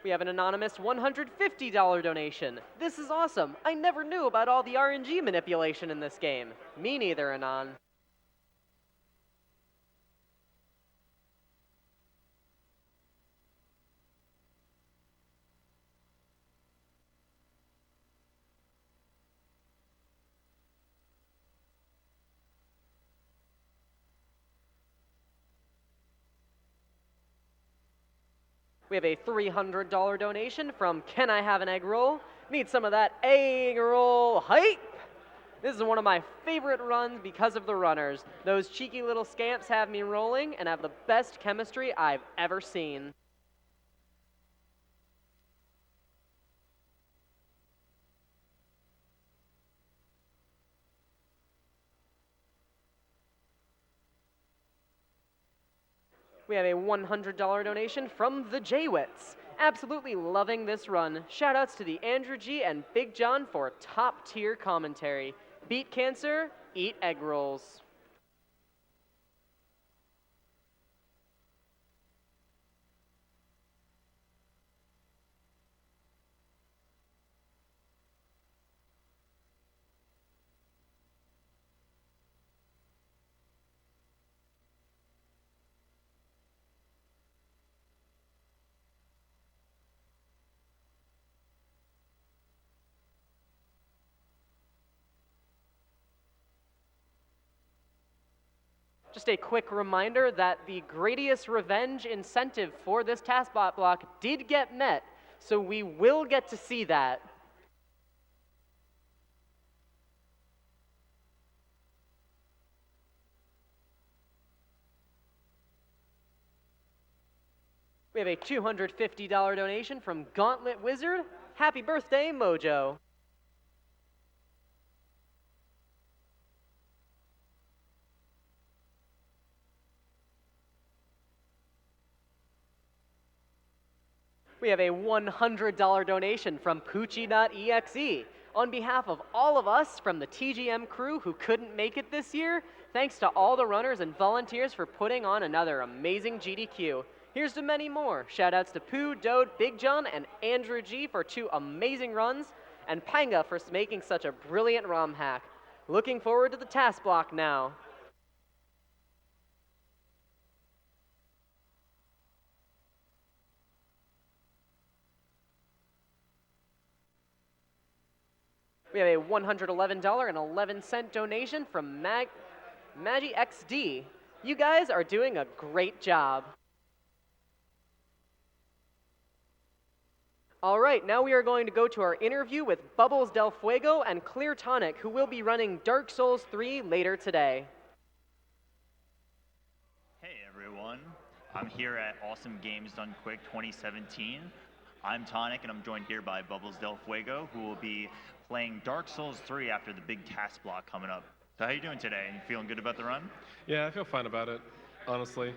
We have an anonymous $150 donation. This is awesome. I never knew about all the RNG manipulation in this game. Me neither, Anon. We have a $300 donation from Can I Have an Egg Roll? Need some of that egg roll hype? This is one of my favorite runs because of the runners. Those cheeky little scamps have me rolling and have the best chemistry I've ever seen. We have a $100 donation from the Jaywits. Absolutely loving this run. Shoutouts to the Andrew G and Big John for top tier commentary. Beat cancer, eat egg rolls. Just a quick reminder that the Gradius Revenge incentive for this Tasbot block did get met, so we will get to see that. We have a $250 donation from Gauntlet Wizard. Happy birthday, Mojo. We have a $100 donation from Poochie.exe. On behalf of all of us from the TGM crew who couldn't make it this year, thanks to all the runners and volunteers for putting on another amazing GDQ. Here's to many more. Shoutouts to Pooh, Dode, Big John, and Andrew G for 2 amazing runs, and Panga for making such a brilliant ROM hack. Looking forward to the task block now. We have a $111.11 donation from Maggie XD. You guys are doing a great job. All right, now we are going to go to our interview with Bubbles Del Fuego and Clear Tonic, who will be running Dark Souls 3 later today. Hey everyone, I'm here at Awesome Games Done Quick 2017. I'm Tonic and I'm joined here by Bubbles Del Fuego, who will be playing Dark Souls 3 after the big task block coming up. So how you doing today? You feeling good about the run? Yeah, I feel fine about it, honestly.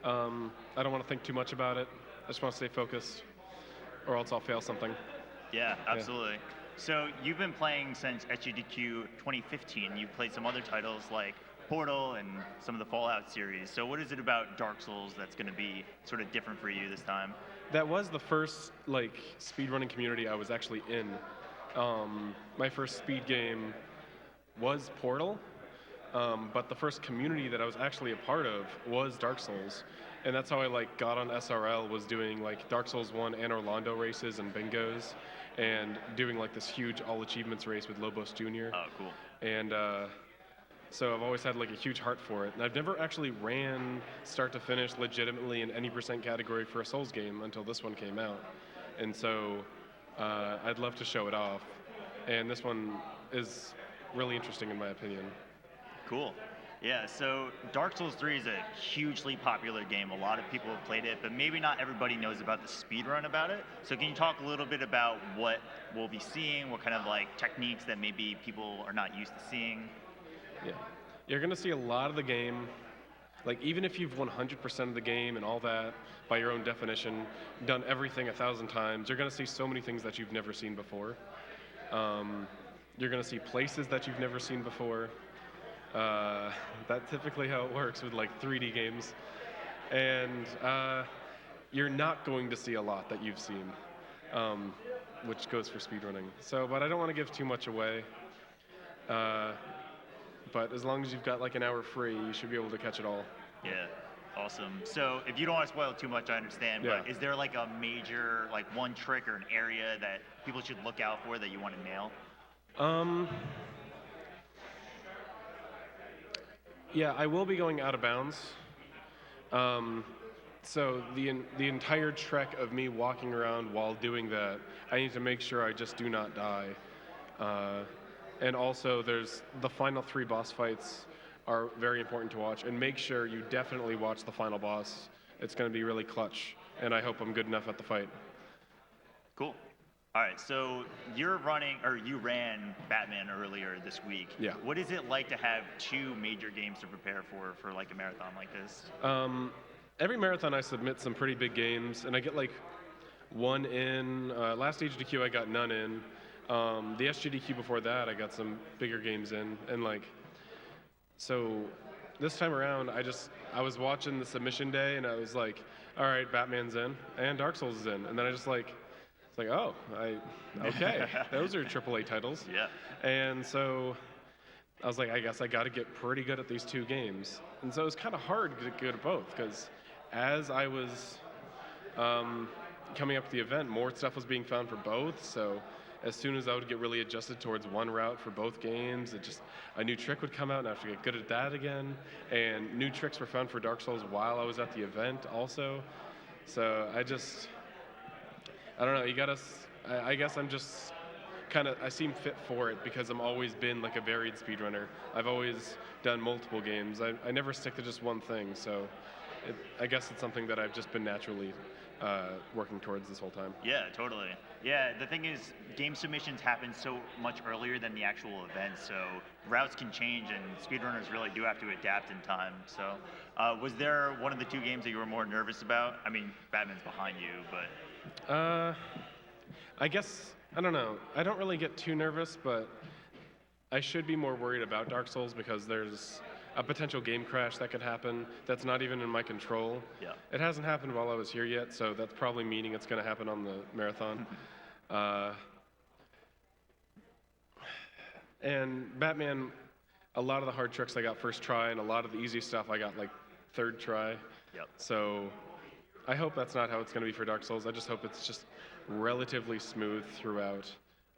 I don't want to think too much about it. I just want to stay focused, or else I'll fail something. Yeah, absolutely. Yeah. So you've been playing since SGDQ 2015. You've played some other titles like Portal and some of the Fallout series. So what is it about Dark Souls that's going to be sort of different for you this time? That was the first speedrunning community I was actually in. My first speed game was Portal, but the first community that I was actually a part of was Dark Souls. And that's how I got on SRL, was doing Dark Souls 1 and Orlando races and bingos, and doing this huge all achievements race with Lobos Jr. Oh, cool. And so I've always had a huge heart for it. And I've never actually ran start to finish legitimately in any % category for a Souls game until this one came out. And so I'd love to show it off. And this one is really interesting in my opinion. Cool. Yeah, so Dark Souls 3 is a hugely popular game. A lot of people have played it, but maybe not everybody knows about the speedrun about it. So can you talk a little bit about what we'll be seeing, what kind of techniques that maybe people are not used to seeing? Yeah, you're gonna see a lot of the game. Even if you've 100% of the game and all that, by your own definition, done everything 1,000 times, you're gonna see so many things that you've never seen before. You're gonna see places that you've never seen before. That's typically how it works with 3D games. And you're not going to see a lot that you've seen, which goes for speedrunning. So, but I don't want to give too much away. But as long as you've got like an hour free, you should be able to catch it all. Yeah, awesome. So if you don't want to spoil too much, I understand. Yeah. But is there like a major, like one trick or an area that people should look out for that you want to nail? Yeah, I will be going out of bounds. So the entire trek of me walking around while doing that, I need to make sure I just do not die. And also, there's the final 3 boss fights are very important to watch, and make sure you definitely watch the final boss. It's going to be really clutch, and I hope I'm good enough at the fight. Cool. All right, so you ran Batman earlier this week. Yeah. What is it like to have 2 major games to prepare for like a marathon like this? Every marathon I submit some pretty big games, and I get like 1 in. Last HDQ I got none in. The SGDQ before that I got some bigger games in, and like, so this time around I was watching the submission day, and I was like, all right, Batman's in, and Dark Souls is in, and then I just like, it's like, oh, okay, those are AAA titles. Yeah. And so I was like, I guess I got to get pretty good at these 2 games. And so it was kind of hard to get good at both, because as I was coming up to the event, more stuff was being found for both. So as soon as I would get really adjusted towards one route for both games, a new trick would come out, and I have to get good at that again. And new tricks were found for Dark Souls while I was at the event also. So I don't know, I guess I'm just I seem fit for it because I've always been like a varied speedrunner. I've always done multiple games. I never stick to just one thing, so I guess it's something that I've just been naturally working towards this whole time. Yeah, totally. Yeah, the thing is, game submissions happen so much earlier than the actual event, so routes can change, and speedrunners really do have to adapt in time. So, was there one of the 2 games that you were more nervous about? I mean, Batman's behind you, but... I guess, I don't know. I don't really get too nervous, but I should be more worried about Dark Souls because there's a potential game crash that could happen that's not even in my control. Yeah. It hasn't happened while I was here yet, so that's probably meaning it's going to happen on the marathon. And Batman, a lot of the hard tricks I got first try, and a lot of the easy stuff I got like 3rd try. Yep. So I hope that's not how it's going to be for Dark Souls. I just hope it's just relatively smooth throughout.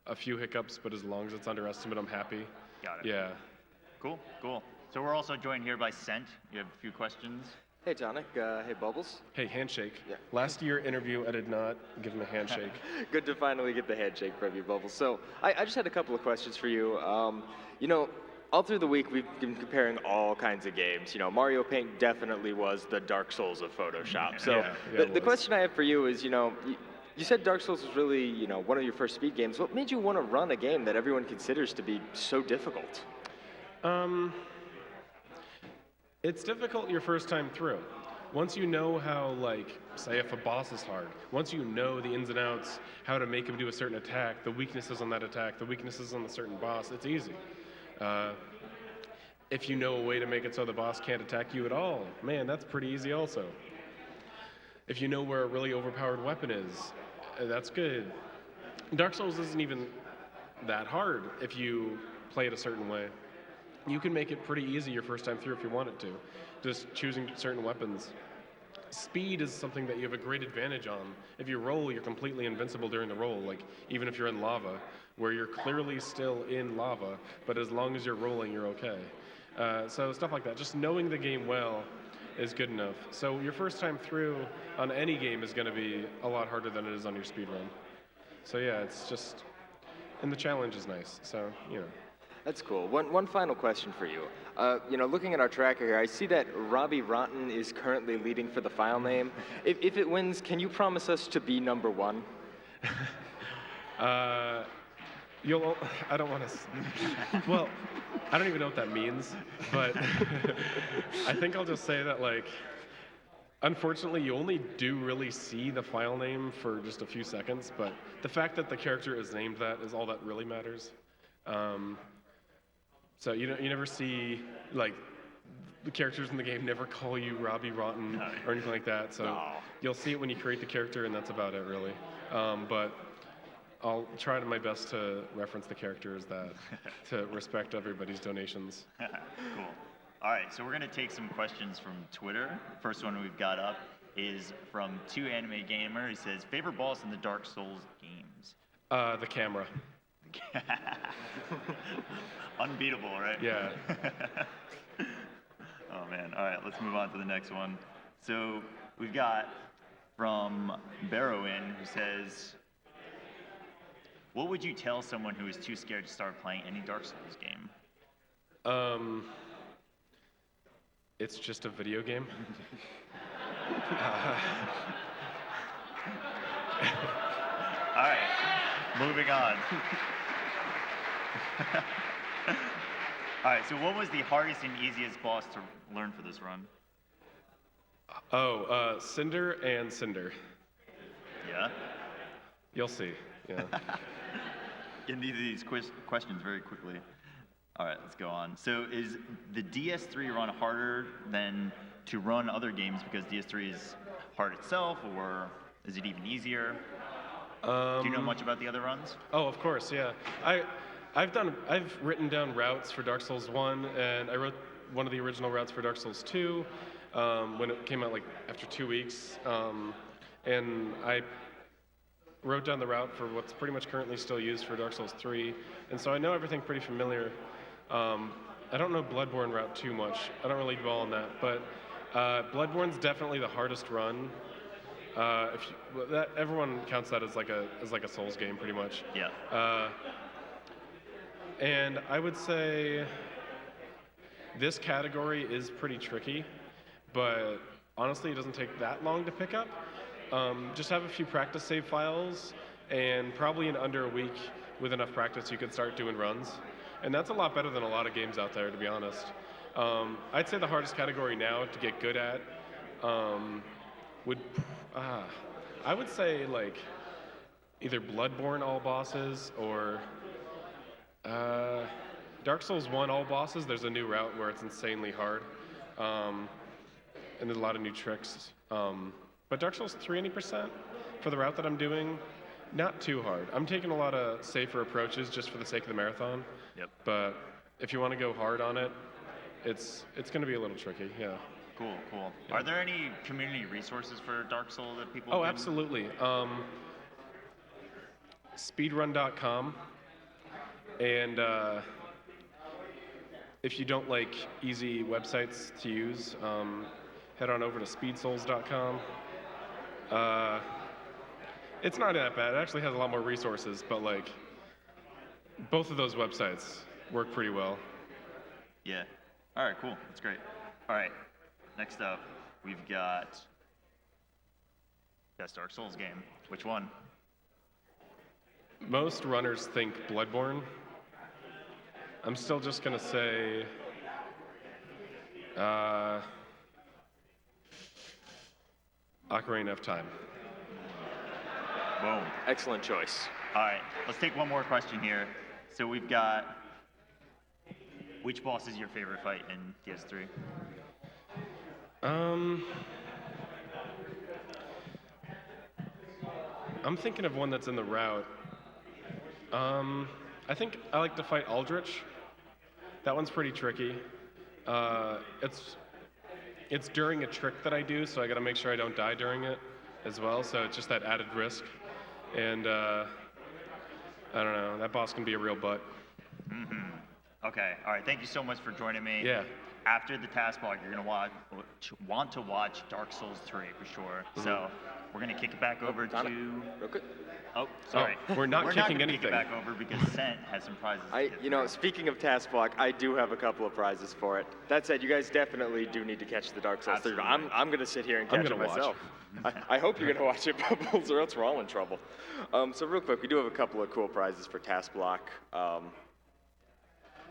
A few hiccups, but as long as it's under estimate, I'm happy. Got it. Yeah. Cool. So we're also joined here by Scent. You have a few questions. Hey, Tonic. Hey, Bubbles. Hey, handshake. Yeah. Last year interview, I did not give him a handshake. Good to finally get the handshake from you, Bubbles. So I just had a couple of questions for you. All through the week, we've been comparing all kinds of games. Mario Paint definitely was the Dark Souls of Photoshop. So the question I have for you is, you said Dark Souls was really, one of your first speed games. What made you want to run a game that everyone considers to be so difficult? It's difficult your first time through. Once you know how, say if a boss is hard, once you know the ins and outs, how to make him do a certain attack, the weaknesses on that attack, the weaknesses on the certain boss, it's easy. If you know a way to make it so the boss can't attack you at all, man, that's pretty easy also. If you know where a really overpowered weapon is, that's good. Dark Souls isn't even that hard if you play it a certain way. You can make it pretty easy your first time through if you wanted to, just choosing certain weapons. Speed is something that you have a great advantage on. If you roll, you're completely invincible during the roll, even if you're in lava, where you're clearly still in lava, but as long as you're rolling, you're okay. So stuff like that, just knowing the game well is good enough. So your first time through on any game is going to be a lot harder than it is on your speed run. So yeah, it's just, and the challenge is nice, so, That's cool. One final question for you. Looking at our tracker here, I see that Robbie Rotten is currently leading for the file name. If it wins, can you promise us to be number 1? I don't want to, well, I don't even know what that means, but I think I'll just say that, unfortunately, you only do really see the file name for just a few seconds, but the fact that the character is named that is all that really matters. So you never see, the characters in the game never call you Robbie Rotten No. or anything like that. So No. you'll see it when you create the character, and that's about it, really. But I'll try to my best to reference the characters to respect everybody's donations. Cool. All right, so we're going to take some questions from Twitter. First one we've got up is from 2Anime Gamer. He says, favorite boss in the Dark Souls games? The camera. Unbeatable, right? Yeah. Oh, man. All right, let's move on to the next one. So we've got from Barrowin, who says, what would you tell someone who is too scared to start playing any Dark Souls game? It's just a video game. All right, moving on. All right, so what was the hardest and easiest boss to learn for this run? Cinder and Cinder. Yeah? You'll see. Yeah. Getting into these questions very quickly. All right, let's go on. So is the DS3 run harder than to run other games because DS3 is hard itself, or is it even easier? Do you know much about the other runs? Oh, of course, yeah. I've written down routes for Dark Souls 1, and I wrote one of the original routes for Dark Souls 2 when it came out like after 2 weeks. And I wrote down the route for what's pretty much currently still used for Dark Souls 3, and so I know everything pretty familiar. I don't know Bloodborne route too much. I don't really dwell on that, but Bloodborne's definitely the hardest run. Everyone counts that as like a Souls game, pretty much. Yeah. And I would say this category is pretty tricky, but honestly, it doesn't take that long to pick up. Just have a few practice save files, and probably in under a week, with enough practice, you could start doing runs. And that's a lot better than a lot of games out there, to be honest. I'd say the hardest category now to get good at I would say like either Bloodborne all bosses or Dark Souls 1 all bosses. There's a new route where it's insanely hard, and there's a lot of new tricks. But Dark Souls 3 80% for the route that I'm doing, not too hard. I'm taking a lot of safer approaches just for the sake of the marathon. Yep. But if you want to go hard on it, it's going to be a little tricky. Yeah. Cool, cool. Yeah. Are there any community resources for Dark Souls that people Oh, can- absolutely. Speedrun.com. And if you don't like easy websites to use, head on over to speedsouls.com. It's not that bad. It actually has a lot more resources, but like both of those websites work pretty well. Yeah. All right, cool. That's great. All right. Next up, we've got best Dark Souls game. Which one? Most runners think Bloodborne. I'm still just gonna say Ocarina of Time. Boom. Excellent choice. All right, let's take one more question here. So we've got, which boss is your favorite fight in DS3? I'm thinking of one that's in the route. I think I like to fight Aldrich. That one's pretty tricky. It's during a trick that I do, so I gotta make sure I don't die during it as well, so it's just that added risk. And I don't know, that boss can be a real butt. Mm-hmm. Okay, all right, thank you so much for joining me. Yeah. After the Tasblock, you're gonna want to watch Dark Souls 3 for sure. Mm-hmm. So we're gonna kick it back over to. Real quick. Oh, sorry. we're not We're kicking not gonna anything. Kick it back over because Sent has some prizes. to give. Speaking of Tasblock, I do have a couple of prizes for it. That said, you guys definitely do need to catch the Dark Souls 3. Absolutely. I'm gonna sit here and I'm catch it gonna watch. myself. I hope you're gonna watch it, Bubbles, or else we're all in trouble. So real quick, we do have a couple of cool prizes for Tasblock.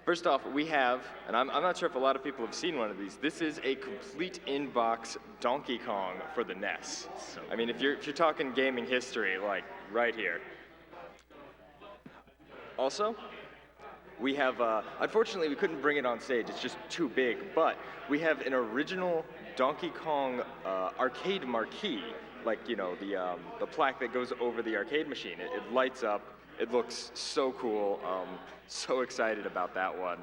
First off, we have, and I'm not sure if a lot of people have seen one of these. This is a complete in-box Donkey Kong for the NES. So I mean, if you're talking gaming history, like right here. Also, we have, unfortunately, we couldn't bring it on stage. It's just too big. But we have an original Donkey Kong arcade marquee, like the plaque that goes over the arcade machine. It lights up. It looks so cool. So excited about that one.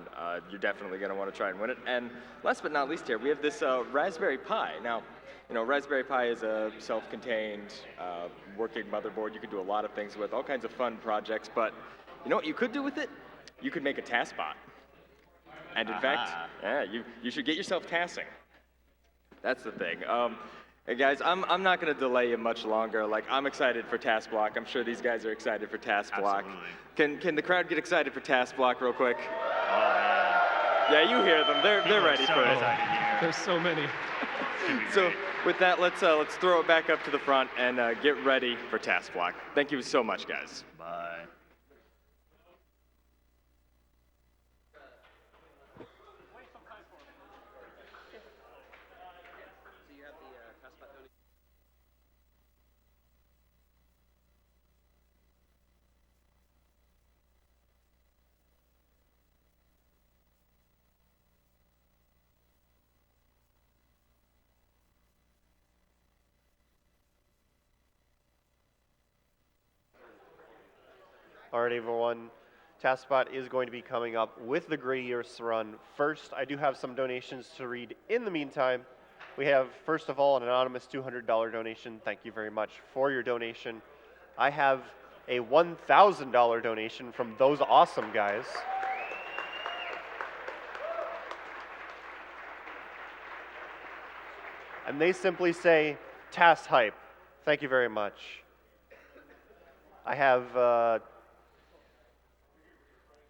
You're definitely going to want to try and win it. And last but not least here, we have this Raspberry Pi. Now, Raspberry Pi is a self-contained working motherboard. You can do a lot of things with, all kinds of fun projects. But you know what you could do with it? You could make a Tasbot. And in fact, yeah, you should get yourself tassing. That's the thing. Hey guys, I'm not going to delay you much longer. Like, I'm excited for Tasblock. I'm sure these guys are excited for Tasblock. Absolutely. Can the crowd get excited for Tasblock real quick? Oh, yeah. Yeah, you hear them. They're People are ready so for it. excited here. There's so many. It's gonna be So great. with that, let's throw it back up to the front and get ready for Tasblock. Thank you so much, guys. Bye. All right, everyone. Tasbot is going to be coming up with the Gradius run. First, I do have some donations to read in the meantime. We have, first of all, an anonymous $200 donation. Thank you very much for your donation. I have a $1,000 donation from those awesome guys. And they simply say, TAS hype. Thank you very much. I have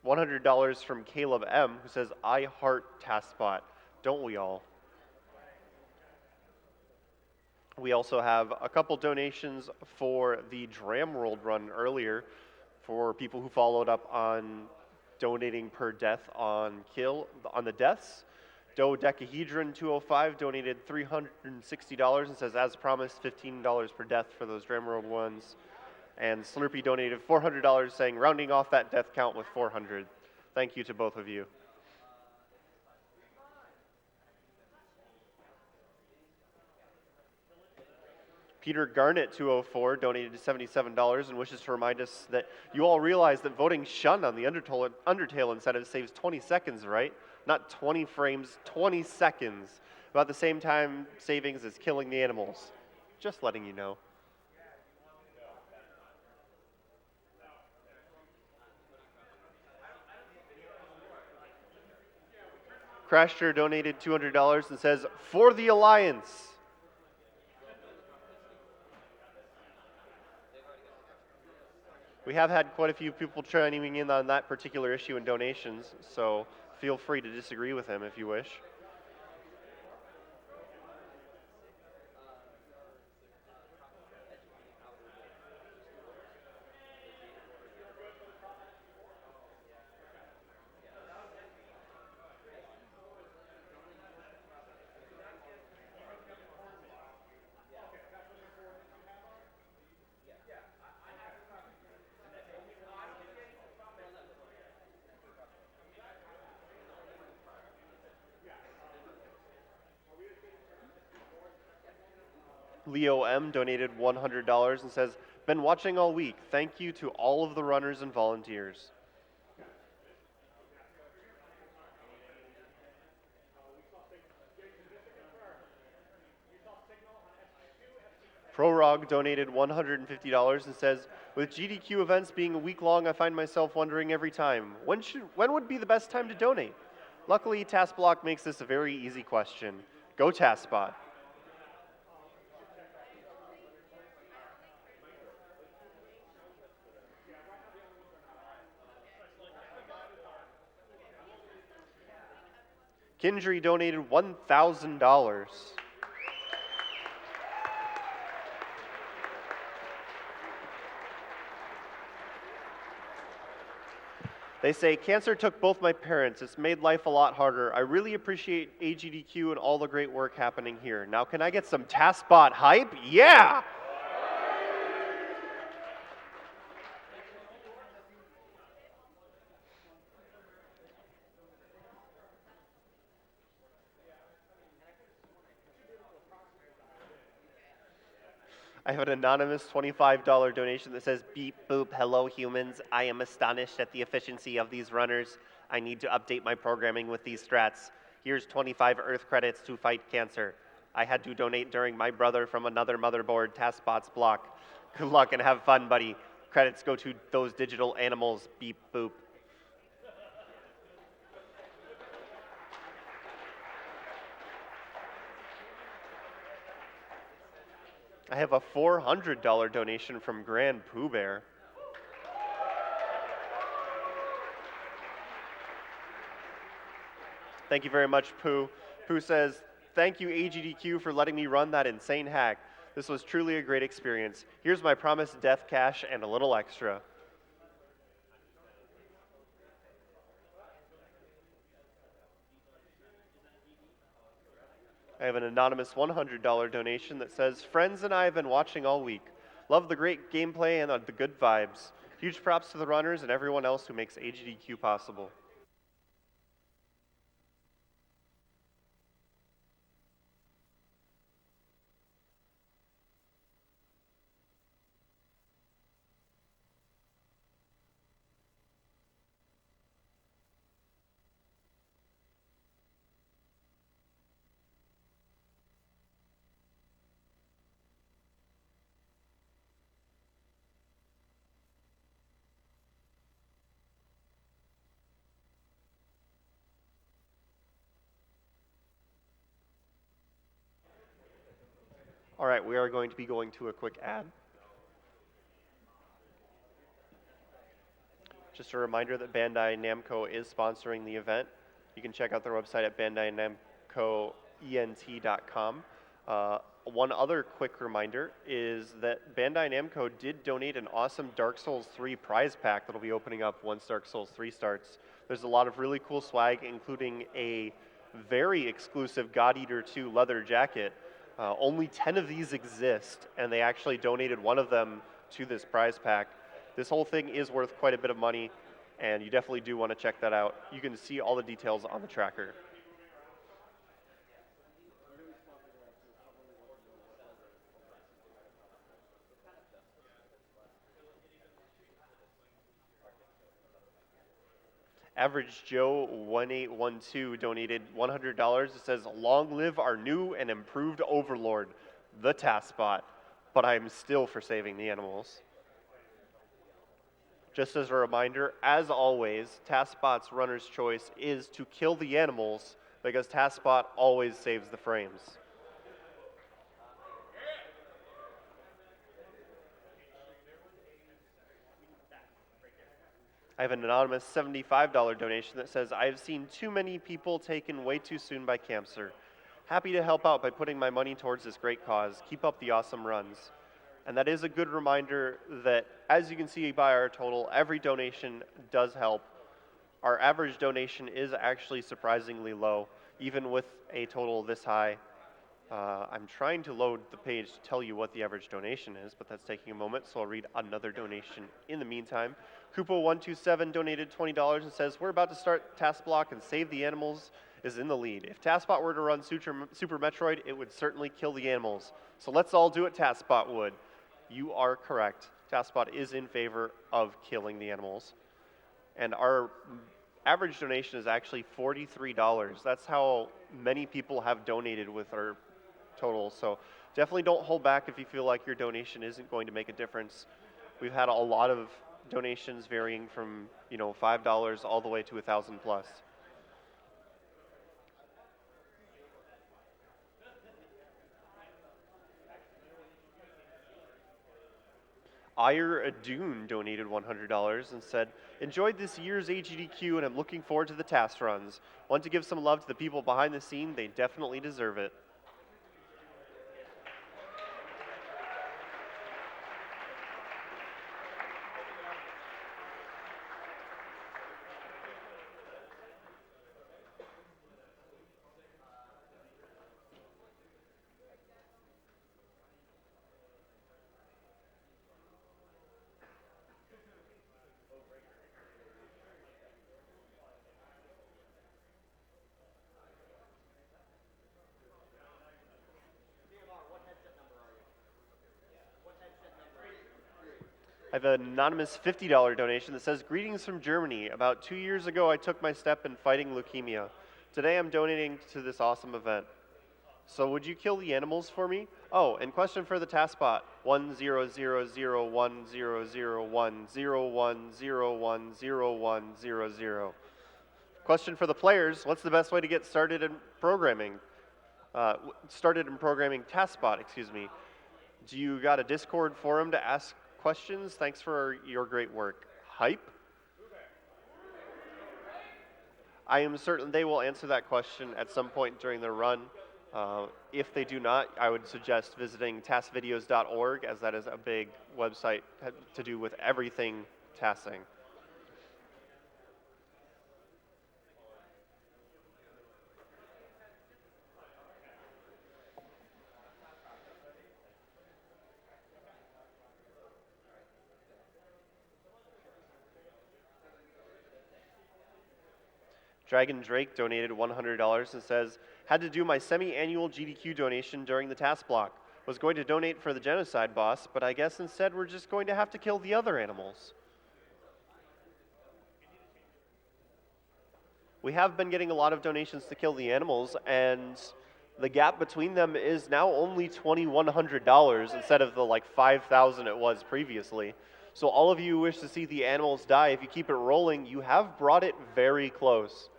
$100 from Caleb M, who says, I heart Tasbot. Don't we all? We also have a couple donations for the Dram World run earlier for people who followed up on donating per death on the deaths. Dodecahedron 205 donated $360 and says, as promised, $15 per death for those Dram World ones. And Slurpee donated $400 saying, rounding off that death count with 400. Thank you to both of you. Peter Garnett 204 donated $77 and wishes to remind us that you all realize that voting Shun on the Undertale incentive saves 20 seconds, right? Not 20 frames, 20 seconds. About the same time savings as killing the animals. Just letting you know. Crasher donated $200 and says, for the Alliance. We have had quite a few people chiming in on that particular issue in donations, so feel free to disagree with him if you wish. Leo M donated $100 and says, been watching all week. Thank you to all of the runners and volunteers. Prorog donated $150 and says, with GDQ events being a week long, I find myself wondering every time, when would be the best time to donate? Luckily, Tasblock makes this a very easy question. Go Tasbot. Kindry donated $1,000. They say, cancer took both my parents. It's made life a lot harder. I really appreciate AGDQ and all the great work happening here. Now, can I get some Tasbot hype? Yeah! I have an anonymous $25 donation that says, beep, boop, hello humans. I am astonished at the efficiency of these runners. I need to update my programming with these strats. Here's 25 Earth credits to fight cancer. I had to donate during my brother from another motherboard, Tasbot's block. Good luck and have fun, buddy. Credits go to those digital animals, beep, boop. I have a $400 donation from Grand Pooh Bear. Thank you very much, Pooh. Pooh says, thank you, AGDQ, for letting me run that insane hack. This was truly a great experience. Here's my promised death cash and a little extra. I have an anonymous $100 donation that says, friends and I have been watching all week. Love the great gameplay and the good vibes. Huge props to the runners and everyone else who makes AGDQ possible. All right, we are going to be going to a quick ad. Just a reminder that Bandai Namco is sponsoring the event. You can check out their website at bandainamcoent.com. One other quick reminder is that Bandai Namco did donate an awesome Dark Souls 3 prize pack that'll be opening up once Dark Souls 3 starts. There's a lot of really cool swag, including a very exclusive God Eater 2 leather jacket. Only 10 of these exist, and they actually donated one of them to this prize pack. This whole thing is worth quite a bit of money, and you definitely do want to check that out. You can see all the details on the tracker. Average Joe 1812 donated $100. It says, long live our new and improved overlord, the Tasbot, but I'm still for saving the animals. Just as a reminder, as always, Tasbot's runner's choice is to kill the animals because Tasbot always saves the frames. I have an anonymous $75 donation that says, I've seen too many people taken way too soon by cancer. Happy to help out by putting my money towards this great cause. Keep up the awesome runs. And that is a good reminder that, as you can see by our total, every donation does help. Our average donation is actually surprisingly low, even with a total this high. I'm trying to load the page to tell you what the average donation is, but that's taking a moment, so I'll read another donation in the meantime. Koopo127 donated $20 and says, we're about to start Tasblock and save the animals is in the lead. If Tasbot were to run Super Metroid, it would certainly kill the animals. So let's all do what Tasbot would. You are correct. Tasbot is in favor of killing the animals. And our average donation is actually $43. That's how many people have donated with our total. So definitely don't hold back if you feel like your donation isn't going to make a difference. We've had a lot of donations varying from, $5 all the way to 1,000 plus. Ire Adune donated $100 and said, enjoyed this year's AGDQ and I'm looking forward to the task runs. Want to give some love to the people behind the scene, they definitely deserve it. I have an anonymous $50 donation that says, "Greetings from Germany. About 2 years ago, I took my step in fighting leukemia. Today, I'm donating to this awesome event. So would you kill the animals for me? Oh, and question for the Tasbot, 100010101010100. Question for the players, what's the best way to get started in programming? Tasbot, excuse me. Do you got a Discord forum to ask questions? Thanks for your great work. Hype? I am certain they will answer that question at some point during their run. If they do not, I would suggest visiting taskvideos.org, as that is a big website to do with everything tassing. Dragon Drake donated $100 and says, had to do my semi-annual GDQ donation during the Tasblock. Was going to donate for the genocide boss, but I guess instead we're just going to have to kill the other animals. We have been getting a lot of donations to kill the animals, and the gap between them is now only $2,100 instead of the like $5,000 it was previously. So all of you who wish to see the animals die, if you keep it rolling, you have brought it very close.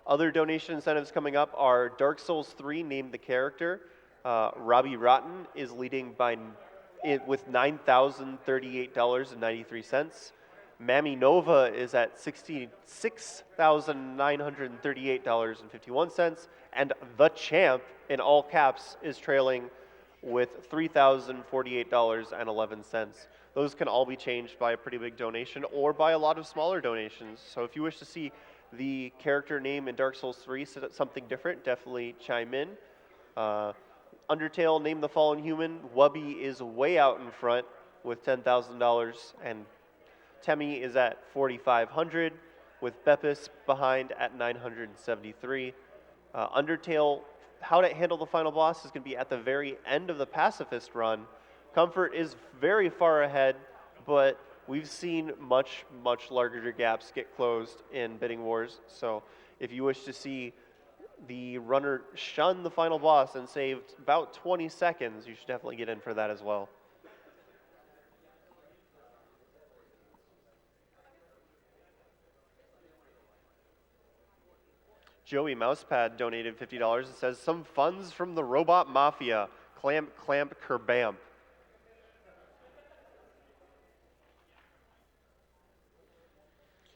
Other donation incentives coming up are Dark Souls 3, name the character. Robbie Rotten is leading with $9,038.93. Mammy Nova is at $66,938.51. And The Champ, in all caps, is trailing with $3,048.11. Those can all be changed by a pretty big donation or by a lot of smaller donations. So if you wish to see the character name in Dark Souls 3 something different, definitely chime in. Undertale, Name the Fallen Human. Wubby is way out in front with $10,000, and Temmie is at $4,500, with Beppis behind at $973. Undertale, how to handle the final boss is going to be at the very end of the Pacifist run. Comfort is very far ahead, but we've seen much, much larger gaps get closed in bidding wars. So if you wish to see the runner shun the final boss and save about 20 seconds, you should definitely get in for that as well. Joey Mousepad donated $50 and says, some funds from the Robot Mafia. Clamp, clamp, kerbamp.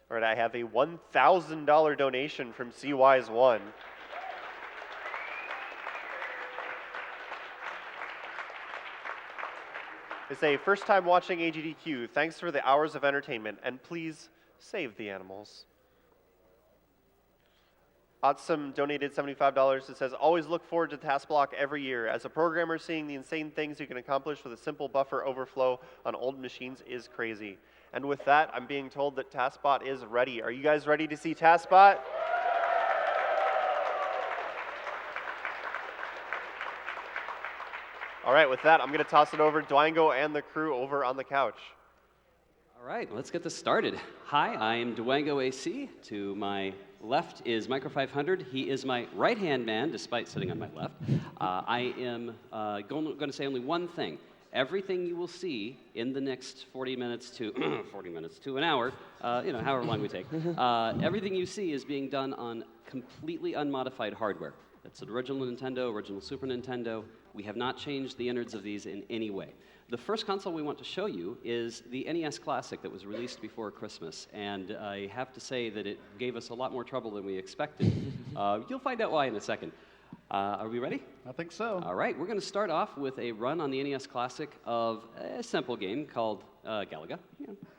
All right, I have a $1,000 donation from CWise1. They say, first time watching AGDQ, thanks for the hours of entertainment, and please save the animals. Otsum donated $75 and says, always look forward to Tasblock every year. As a programmer, seeing the insane things you can accomplish with a simple buffer overflow on old machines is crazy. And with that, I'm being told that Tasbot is ready. Are you guys ready to see Tasbot? All right, with that, I'm going to toss it over to Dwango and the crew over on the couch. All right, let's get this started. Hi, I am Dwango AC. To my left is Micro 500. He is my right-hand man, despite sitting on my left. I am going to say only one thing. Everything you will see in the next 40 minutes to 40 minutes to an hour, however long we take, everything you see is being done on completely unmodified hardware. That's an original Nintendo, original Super Nintendo. We have not changed the innards of these in any way. The first console we want to show you is the NES Classic that was released before Christmas, and I have to say that it gave us a lot more trouble than we expected. You'll find out why in a second. Are we ready? I think so. All right, we're going to start off with a run on the NES Classic of a simple game called Galaga.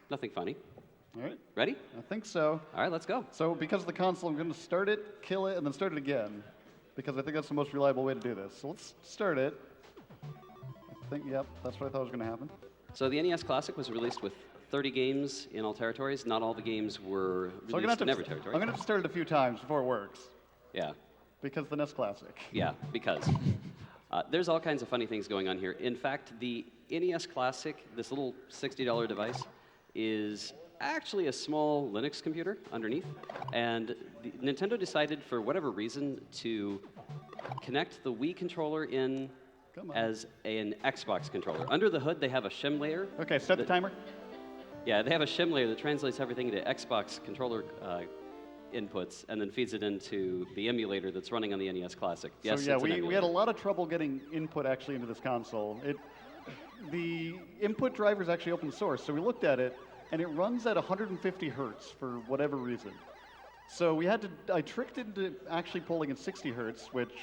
Nothing funny. All right. Ready? I think so. All right, let's go. So because of the console, I'm going to start it, kill it, and then start it again, because I think that's the most reliable way to do this. So let's start it. I think, yep, that's what I thought was going to happen. So the NES Classic was released with 30 games in all territories. Not all the games were So released in every territory. I'm gonna have to start it a few times before it works. Yeah, Because the NES Classic. yeah, because there's all kinds of funny things going on here. In fact, the NES Classic, this little $60 device, is actually a small Linux computer underneath, and Nintendo decided, for whatever reason, to connect the Wii controller in as an Xbox controller. Under the hood, they have a shim layer. Okay, set the timer. Yeah, they have a shim layer that translates everything into Xbox controller inputs and then feeds it into the emulator that's running on the NES Classic. Yes, So yeah, it's an we had emulator. a lot of trouble getting input actually into this console. The input driver is actually open source, so we looked at it, and it runs at 150 hertz for whatever reason. So I tricked it into actually pulling at 60 hertz, which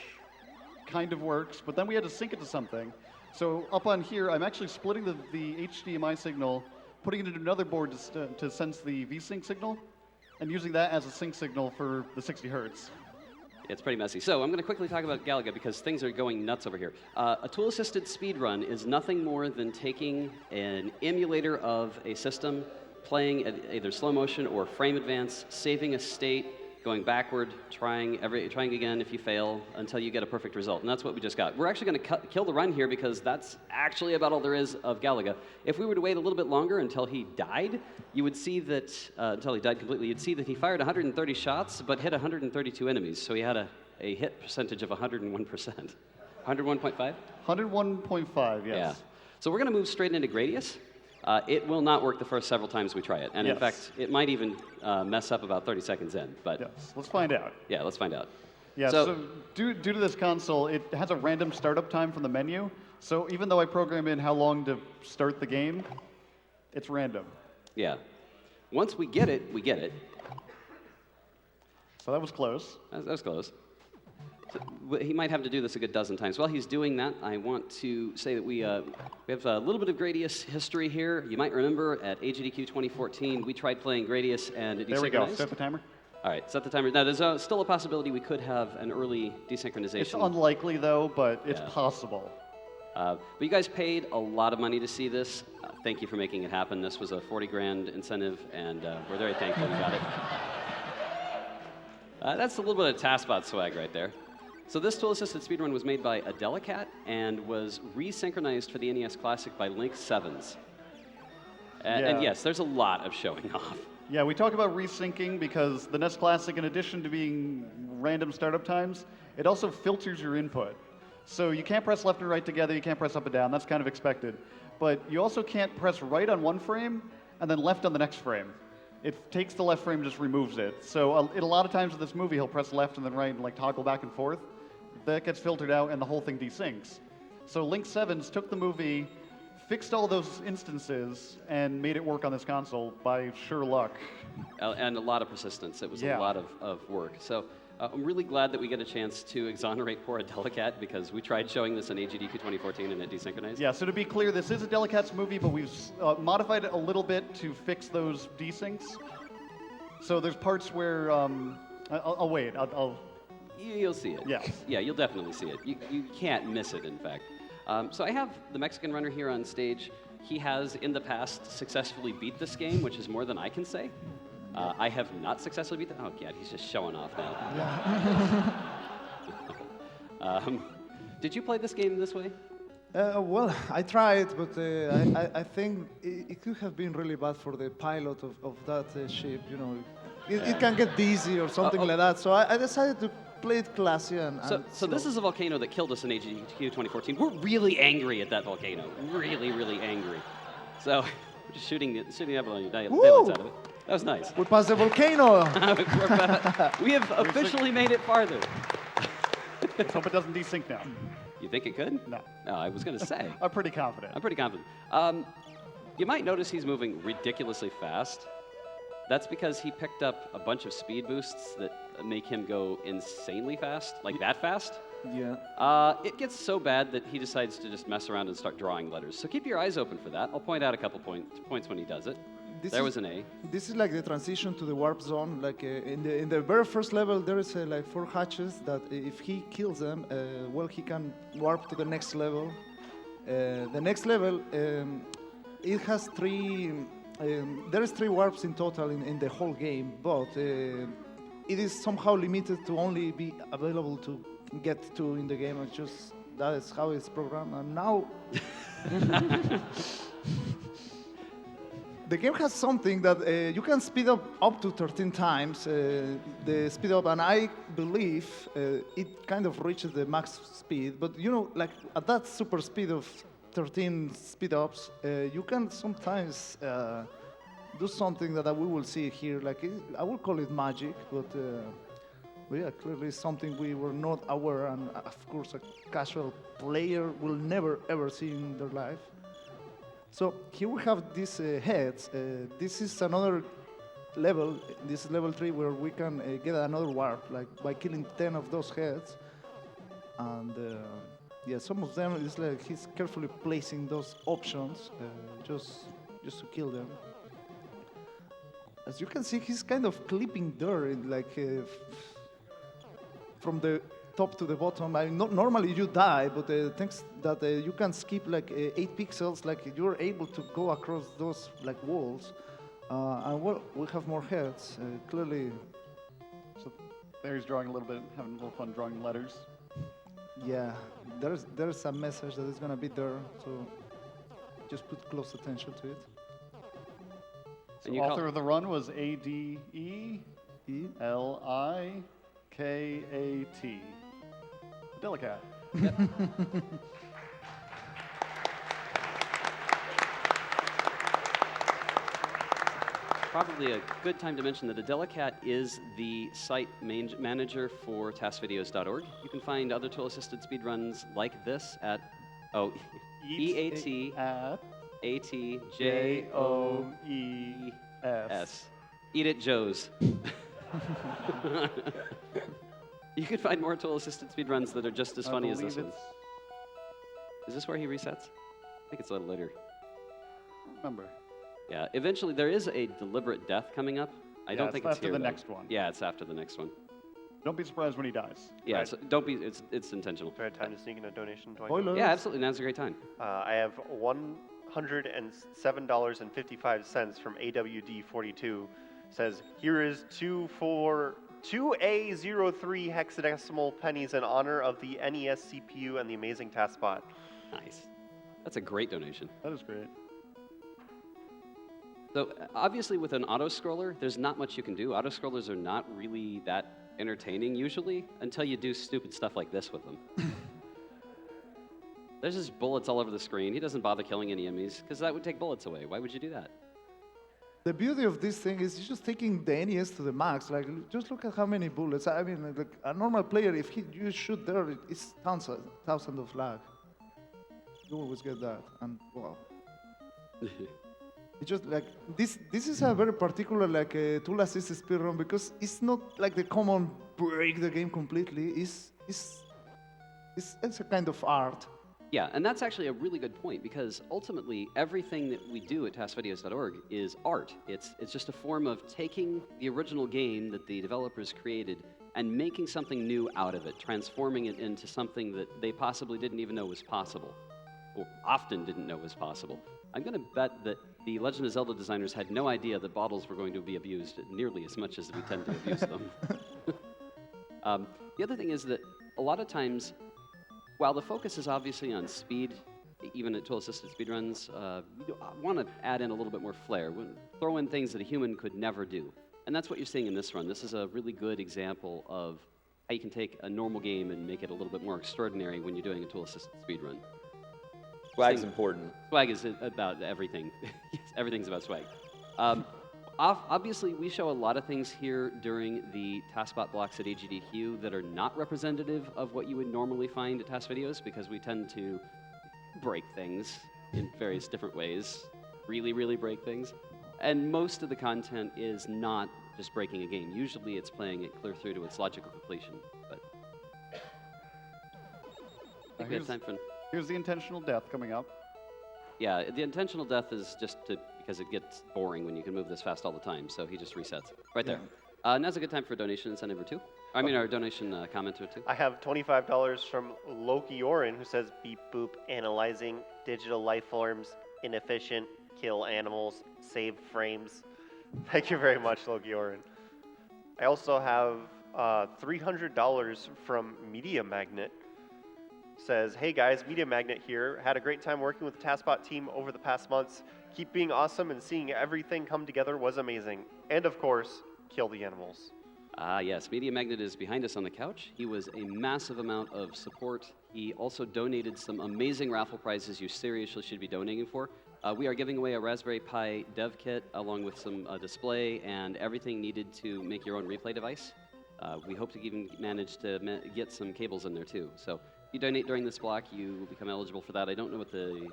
kind of works, but then we had to sync it to something. So up on here, I'm actually splitting the HDMI signal, putting it into another board to sense the VSync signal, and using that as a sync signal for the 60 hertz. It's pretty messy. So I'm going to quickly talk about Galaga because things are going nuts over here. A tool-assisted speedrun is nothing more than taking an emulator of a system, playing at either slow motion or frame advance, saving a state, going backward, trying again if you fail until you get a perfect result. And that's what we just got. We're actually going to kill the run here because that's actually about all there is of Galaga. If we were to wait a little bit longer until he died, you would see that, until he died completely, you'd see that he fired 130 shots but hit 132 enemies. So he had a hit percentage of 101%. 101.5? 101.5, yes. Yeah. So we're going to move straight into Gradius. It will not work the first several times we try it. And in Yes. fact, it might even mess up about 30 seconds in. But Yes, let's find out. yeah, let's find out. Yeah, so due to this console, it has a random startup time from the menu. So even though I program in how long to start the game, it's random. Yeah. Once we get it, we get it. So that was close. That was close. So, he might have to do this a good dozen times. While he's doing that, I want to say that we have a little bit of Gradius history here. You might remember at AGDQ 2014, we tried playing Gradius and it desynchronized. There we go. Set the timer. All right, set the timer. Now, there's still a possibility we could have an early desynchronization. It's unlikely, though, but it's possible. But you guys paid a lot of money to see this. Thank you for making it happen. This was a 40 grand incentive, and we're very thankful we got it. That's a little bit of Tasbot swag right there. So this tool-assisted speedrun was made by Adelicat and was resynchronized for the NES Classic by Link 7s. And yes, there's a lot of showing off. Yeah, we talk about resyncing because the NES Classic, in addition to being random startup times, it also filters your input. So you can't press left and right together, you can't press up and down, that's kind of expected. But you also can't press right on one frame and then left on the next frame. It takes the left frame and just removes it. So a lot of times in this movie, he'll press left and then right and like toggle back and forth. That gets filtered out and the whole thing desyncs. So Link 7s took the movie, fixed all those instances, and made it work on this console by sheer luck. And a lot of persistence. It was a lot of work. So I'm really glad that we get a chance to exonerate poor Adelicat because we tried showing this in AGDQ 2014 and it desynchronized. Yeah, so to be clear, this is a Delicat's movie, but we've modified it a little bit to fix those desyncs. So there's parts where, I'll wait, You'll see it. Yes. Yeah, you'll definitely see it. You can't miss it, in fact. So I have the Mexican runner here on stage. He has, in the past, successfully beat this game, which is more than I can say. I have not successfully beat Oh, God, he's just showing off now. Did you play this game this way? Well, I tried, but I think it could have been really bad for the pilot of that ship. You know, it can get dizzy or something like that. So I decided to play it classy and So this is a volcano that killed us in AGDQ 2014. We're really angry at that volcano. Really, really angry. So we're just shooting up on daylights out of it. That was nice. we passed the volcano. We have officially made it farther. let's hope it doesn't desync now. You think it could? No. No, I was going to say. I'm pretty confident. I'm pretty confident. You might notice he's moving ridiculously fast. That's because he picked up a bunch of speed boosts that make him go insanely fast, like that fast. Yeah. It gets so bad that he decides to just mess around and start drawing letters. So keep your eyes open for that. I'll point out a couple points when he does it. There was an A. This is like the transition to the warp zone. Like in the very first level, there is like 4 hatches that if he kills them, well, he can warp to the next level. The next level, it has 3 there is 3 warps in total in the whole game, but it is somehow limited to only be available to get 2 in the game. It's just that is how it's programmed. And now the game has something that you can speed up to 13 times the speed up, and I believe it kind of reaches the max speed. But you know, like at that super speed of 13 speed ups, you can sometimes do something that we will see here. Like I will call it magic, but yeah, clearly something we were not aware, and of course a casual player will never ever see in their life. So here we have these heads. This is another level. This is level 3 where we can get another warp, like by killing 10 of those heads. And yeah, some of them is like he's carefully placing those options just to kill them. As you can see, he's kind of clipping dirt, like from the top to the bottom. I mean, normally you die, but thanks that you can skip like 8 pixels, like you're able to go across those like walls. And well, we have more heads. Clearly, So Barry's drawing a little bit, having a little fun drawing letters. yeah, there's a message that is gonna be there. So just put close attention to it. So And you author call- of the run was ADELIKAT. Delicat. Probably a good time to mention that Adelicat is the site manager for TaskVideos.org. You can find other tool-assisted speedruns like this at EATATJOES. J-O-E-S. Eat it, Joe's. You can find more tool-assisted speedruns that are just as funny as this one. Is this where he resets? I think it's a little later. Remember. Yeah, eventually there is a deliberate death coming up. I don't think it's after here. the though. next one. Yeah, it's after the next one. Don't be surprised when he dies. Yeah, Right. so don't be. It's intentional. Do I have time to sneak in a donation? Do I? Spoilers. Yeah, absolutely. Now's a great time. I have $107.55 from AWD42. Says, here is 2A03 hexadecimal pennies in honor of the NES CPU and the amazing Tasbot. Nice. That's a great donation. That is great. So obviously with an auto-scroller, there's not much you can do. Auto-scrollers are not really that entertaining usually until you do stupid stuff like this with them. There's just bullets all over the screen. He doesn't bother killing any enemies because that would take bullets away. Why would you do that? The beauty of this thing is just taking the NES to the max. Like, just look at how many bullets. I mean, like a normal player, if you shoot there, it's thousands of lag. You always get that, and wow. It's just like this is a very particular like tool-assisted speedrun because it's not like the common break the game completely. It's a kind of art. Yeah, and that's actually a really good point because ultimately everything that we do at TaskVideos.org is art. It's just a form of taking the original game that the developers created and making something new out of it, transforming it into something that they possibly didn't even know was possible, or often didn't know was possible. I'm going to bet that the Legend of Zelda designers had no idea that bottles were going to be abused nearly as much as we tend to abuse them. The other thing is that a lot of times, while the focus is obviously on speed, even at tool-assisted speedruns, you want to add in a little bit more flair, throw in things that a human could never do. And that's what you're seeing in this run. This is a really good example of how you can take a normal game and make it a little bit more extraordinary when you're doing a tool-assisted speedrun. Swag's important. Swag is about everything. Everything's about swag. Obviously, we show a lot of things here during the Tasbot blocks at AGDQ that are not representative of what you would normally find at Task Videos because we tend to break things in various different ways, really break things. And most of the content is not just breaking a game. Usually it's playing it clear through to its logical completion. But I think we have time for... Here's the intentional death coming up. Yeah, the intentional death is just because it gets boring when you can move this fast all the time, so he just resets. Right there. Now's a good time for a donation incentive or two. I mean, our donation comment or two. I have $25 from Loki Oren, who says, beep boop, analyzing digital life forms, inefficient, kill animals, save frames. Thank you very much, Loki Oren. I also have $300 from Media Magnet. Says, hey guys, Media Magnet here. Had a great time working with the Tasbot team over the past months. Keep being awesome, and seeing everything come together was amazing. And of course, kill the animals. Yes, Media Magnet is behind us on the couch. He was a massive amount of support. He also donated some amazing raffle prizes you seriously should be donating for. We are giving away a Raspberry Pi dev kit along with some display and everything needed to make your own replay device. We hope to even manage to get some cables in there too. So if you donate during this block, you will become eligible for that. I don't know what the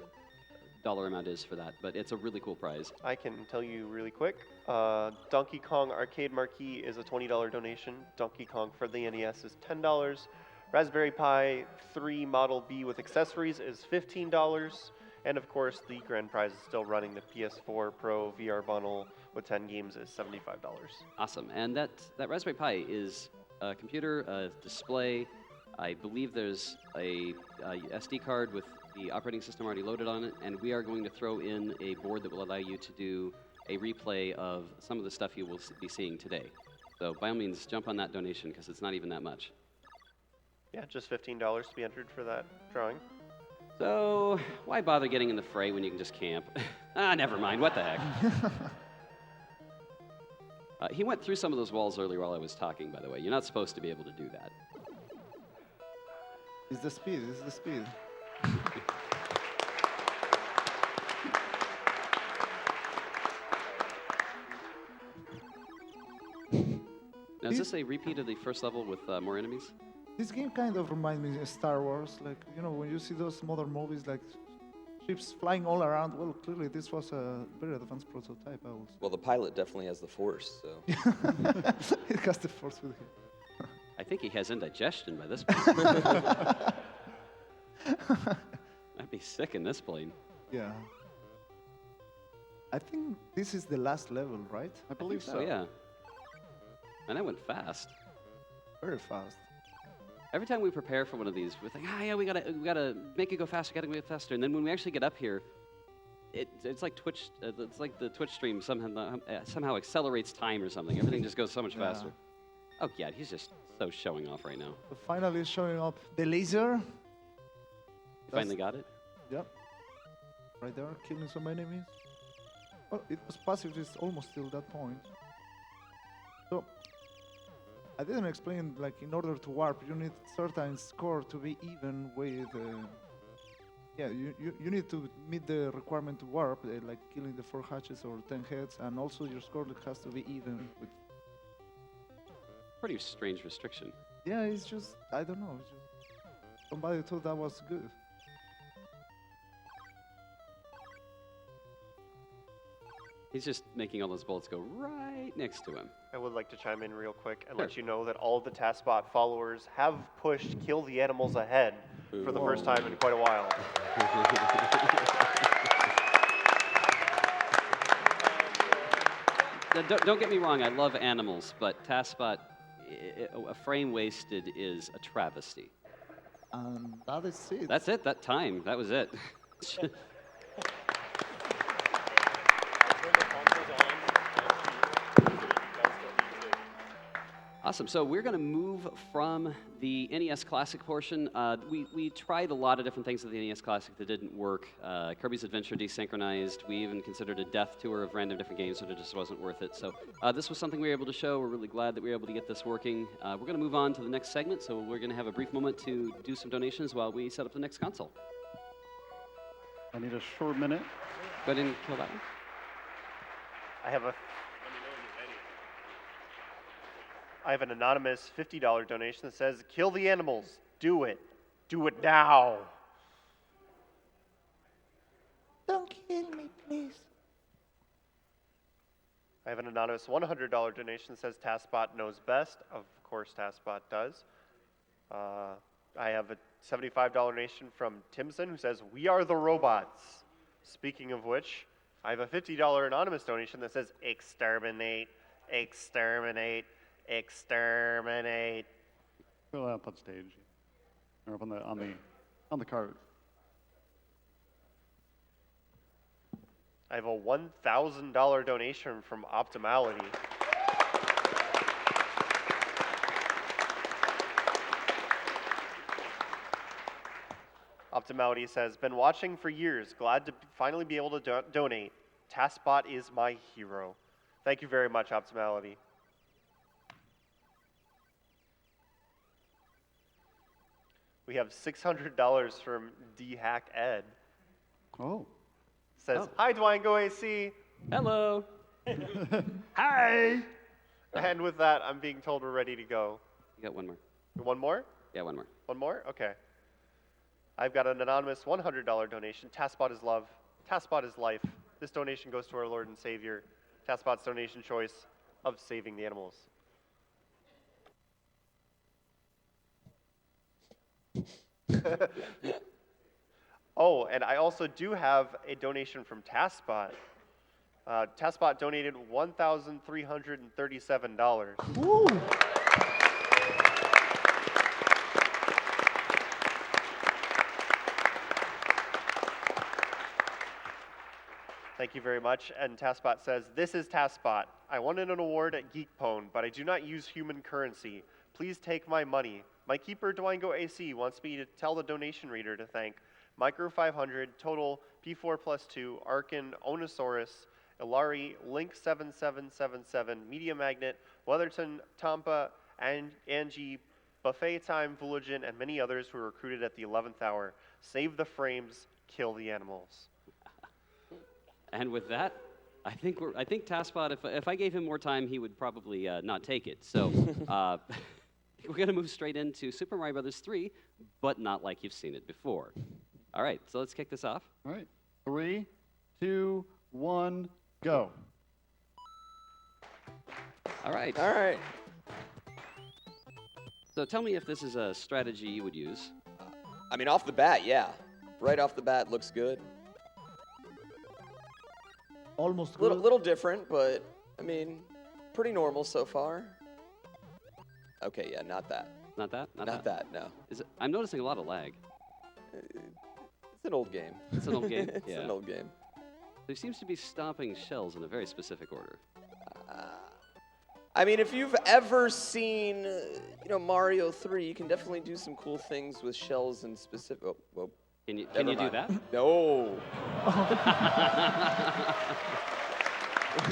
dollar amount is for that, but it's a really cool prize. I can tell you really quick. Donkey Kong Arcade Marquee is a $20 donation. Donkey Kong for the NES is $10. Raspberry Pi 3 Model B with accessories is $15. And of course, the grand prize is still running. The PS4 Pro VR bundle with 10 games is $75. Awesome. And that Raspberry Pi is a computer, a display. I believe there's a SD card with the operating system already loaded on it, and we are going to throw in a board that will allow you to do a replay of some of the stuff you will be seeing today. So by all means, jump on that donation because it's not even that much. Yeah, just $15 to be entered for that drawing. So why bother getting in the fray when you can just camp? Never mind. What the heck? He went through some of those walls earlier while I was talking, by the way. You're not supposed to be able to do that. It's the speed, it's the speed. Now, is this a repeat of the first level with more enemies? This game kind of reminds me of Star Wars. Like, you know, when you see those modern movies, like ships flying all around, well, clearly this was a very advanced prototype, I would say. Well, the pilot definitely has the Force, so. It has the Force with him. I think he has indigestion by this point. I'd be sick in this plane. Yeah. I think this is the last level, right? I believe so. Oh, yeah. And that went fast. Very fast. Every time we prepare for one of these, we're thinking, yeah, we gotta make it go faster, gotta make it faster. And then when we actually get up here, it's like Twitch. It's like the Twitch stream somehow accelerates time or something. Everything just goes so much faster. Oh yeah, he's just so showing off right now. So finally showing up the laser. Finally got it. Yep. Right there, killing some enemies. Oh, it was passive. It's almost till that point. So I didn't explain, like, in order to warp, you need certain score to be even with, you need to meet the requirement to warp, like killing the 4 hatches or 10 heads, and also your score has to be even with. Pretty strange restriction. Yeah, it's just, I don't know, it's just, somebody thought that was good. He's just making all those bullets go right next to him. I would like to chime in real quick and let you know that all of the Tasbot followers have pushed Kill the Animals ahead for the first time in quite a while. Now, don't get me wrong, I love animals, but Tasbot, a frame wasted is a travesty. That is it. That's it, that time, that was it. Awesome. So we're going to move from the NES Classic portion. We tried a lot of different things with the NES Classic that didn't work. Kirby's Adventure desynchronized. We even considered a death tour of random different games, but it just wasn't worth it. So this was something we were able to show. We're really glad that we were able to get this working. We're going to move on to the next segment, so we're going to have a brief moment to do some donations while we set up the next console. I need a short minute. Go ahead and kill that one. I have an anonymous $50 donation that says, kill the animals, do it. Do it now. Don't kill me, please. I have an anonymous $100 donation that says Tasbot knows best. Of course, Tasbot does. I have a $75 donation from Timson who says, we are the robots. Speaking of which, I have a $50 anonymous donation that says, exterminate, exterminate, exterminate. Fill up on stage, or up on the cart. I have a $1,000 donation from Optimality. Optimality says, been watching for years, glad to finally be able to donate. Tasbot is my hero. Thank you very much, Optimality. We have $600 from D-Hack Ed. Oh. Says, hi, Dwango AC. Hello. Hi. And with that, I'm being told we're ready to go. You got one more. One more? Yeah, one more. One more? Okay. I've got an anonymous $100 donation. Tasbot is love. Tasbot is life. This donation goes to our Lord and Savior. Tasbot's donation choice of saving the animals. Oh, and I also do have a donation from Tasbot. Tasbot donated $1,337. Woo! Thank you very much. And Tasbot says, this is Tasbot. I wanted an award at GeekPwn, but I do not use human currency. Please take my money. My keeper, Dwango AC, wants me to tell the donation reader to thank Micro 500, Total, P4+2, Arkin, Onosaurus, Ilari, Link 7777, Media Magnet, Weatherton, Tampa, and Angie, Buffet Time, Vulogin, and many others who were recruited at the 11th hour. Save the frames, kill the animals. And with that, I think Tasbot, if I gave him more time, he would probably not take it. So we're going to move straight into Super Mario Brothers 3, but not like you've seen it before. All right, so let's kick this off. All right. 3, 2, 1, go. All right. All right. So tell me if this is a strategy you would use. I mean, off the bat, yeah. Right off the bat, looks good. Almost good. Little different, but I mean, pretty normal so far. Okay, yeah, not that. Not that? Not that, no. I'm noticing a lot of lag. It's an old game. It's an old game? It's Yeah. an old game. He seems to be stomping shells in a very specific order. I mean, if you've ever seen, Mario 3, you can definitely do some cool things with shells in specific. Oh, whoa. Can you Never do mind. that? No.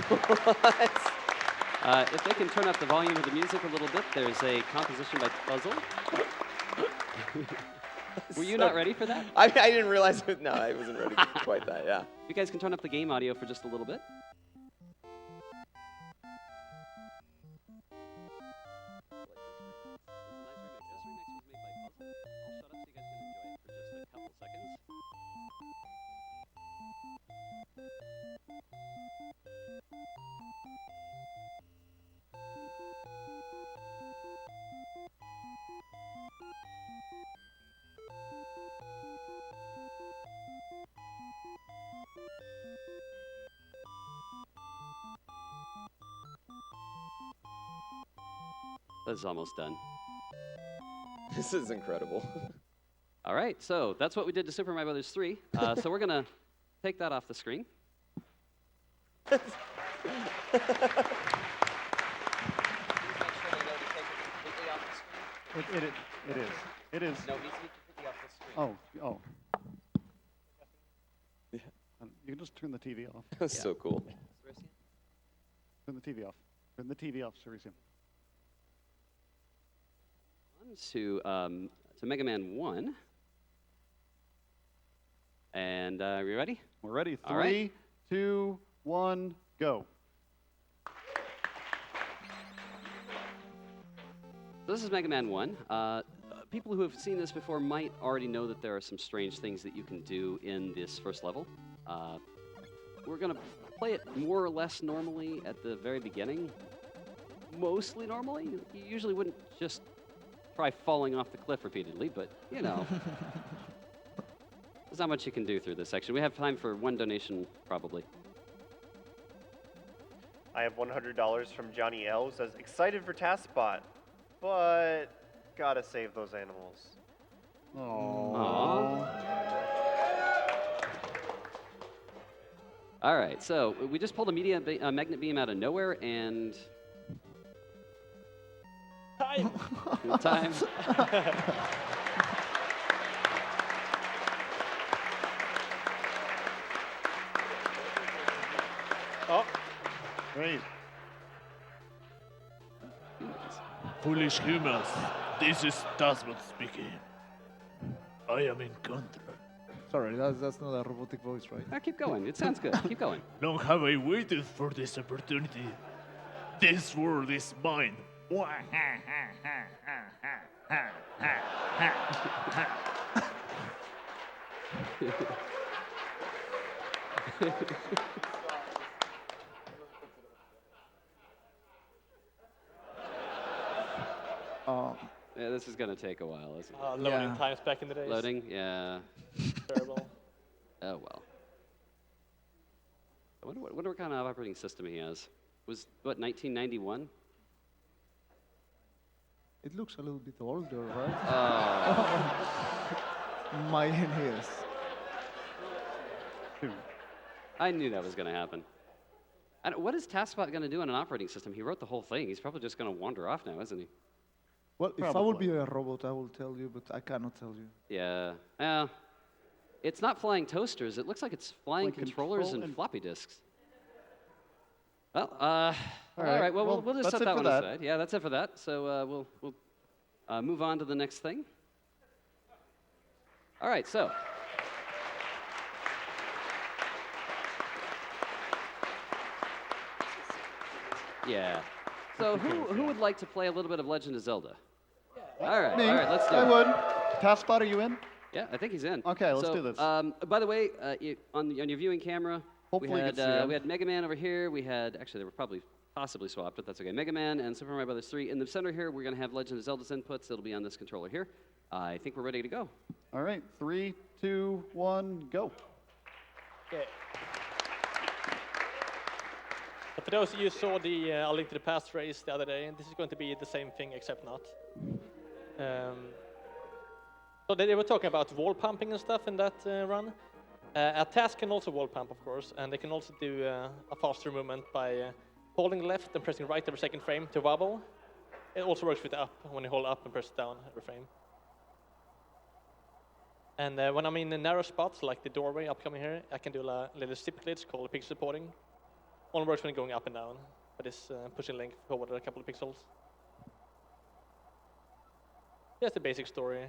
What? If they can turn up the volume of the music a little bit, there's a composition by Puzzle. Were you not ready for that? I didn't realize it. No, I wasn't ready for quite that, yeah. You guys can turn up the game audio for just a little bit. This is almost done. This is incredible. All right, so that's what we did to Super Mario Brothers 3. So we're going to take that off the screen. It is. It is. No, it needs to be completely off the screen. Oh. Yeah. You can just turn the TV off. That's so cool. Turn the TV off. Turn the TV off, Ceresium. To Mega Man 1. And are we ready? We're ready. All right. 3, 2, 1, go. So this is Mega Man 1. People who have seen this before might already know that there are some strange things that you can do in this first level. We're going to play it more or less normally at the very beginning. Mostly normally. You usually wouldn't just try falling off the cliff repeatedly, but, there's not much you can do through this section. We have time for one donation, probably. I have $100 from Johnny L. Who says, excited for Tasbot, but gotta save those animals. Aww. All right, so we just pulled a magnet beam out of nowhere, and Time. time. Oh, Great. Foolish humans, this is Tasbot speaking. I am in control. Sorry, that's not a robotic voice, right? Keep going. It sounds good. Keep going. Long have I waited for this opportunity. This world is mine. Yeah, this is gonna take a while, isn't it? loading Yeah. times back in the days. Loading. Yeah. Terrible. Oh well. I wonder what kind of operating system he has. Was what 1991? It looks a little bit older, right? Oh. Mine is. I knew that was going to happen. And what is Tasbot going to do on an operating system? He wrote the whole thing. He's probably just going to wander off now, isn't he? Well, if I would be a robot, I will tell you, but I cannot tell you. Yeah. It's not flying toasters. It looks like it's flying Like controllers control and and- floppy disks. Well, all right. Well, we'll just that's set it that for one that. aside. Yeah, that's it for that. So we'll move on to the next thing. All right. So. Yeah. So who would like to play a little bit of Legend of Zelda? All right. Me. All right. Let's do I it. would. Tasbot, are you in? Yeah, I think he's in. Okay, let's So, do this. By the way, on your viewing camera, Hopefully you we can had see 'em. we had Mega Man over here. We had actually they were probably possibly swapped, but that's okay. Mega Man and Super Mario Brothers 3 in the center here. We're gonna have Legend of Zelda's inputs. It'll be on this controller here. I think we're ready to go. All right, 3, 2, 1, go. Okay. But for those of you who saw the A Link to the Past race the other day, this is going to be the same thing except not. So they were talking about wall pumping and stuff in that run. A task can also wall pump, of course, and they can also do a faster movement by holding left and pressing right every second frame to wobble. It also works with up when you hold up and press down every frame. And when I'm in the narrow spots, like the doorway upcoming here, I can do a little zip glitch called pixel supporting. Only works when going up and down, but it's pushing Link forward a couple of pixels. That's the basic story.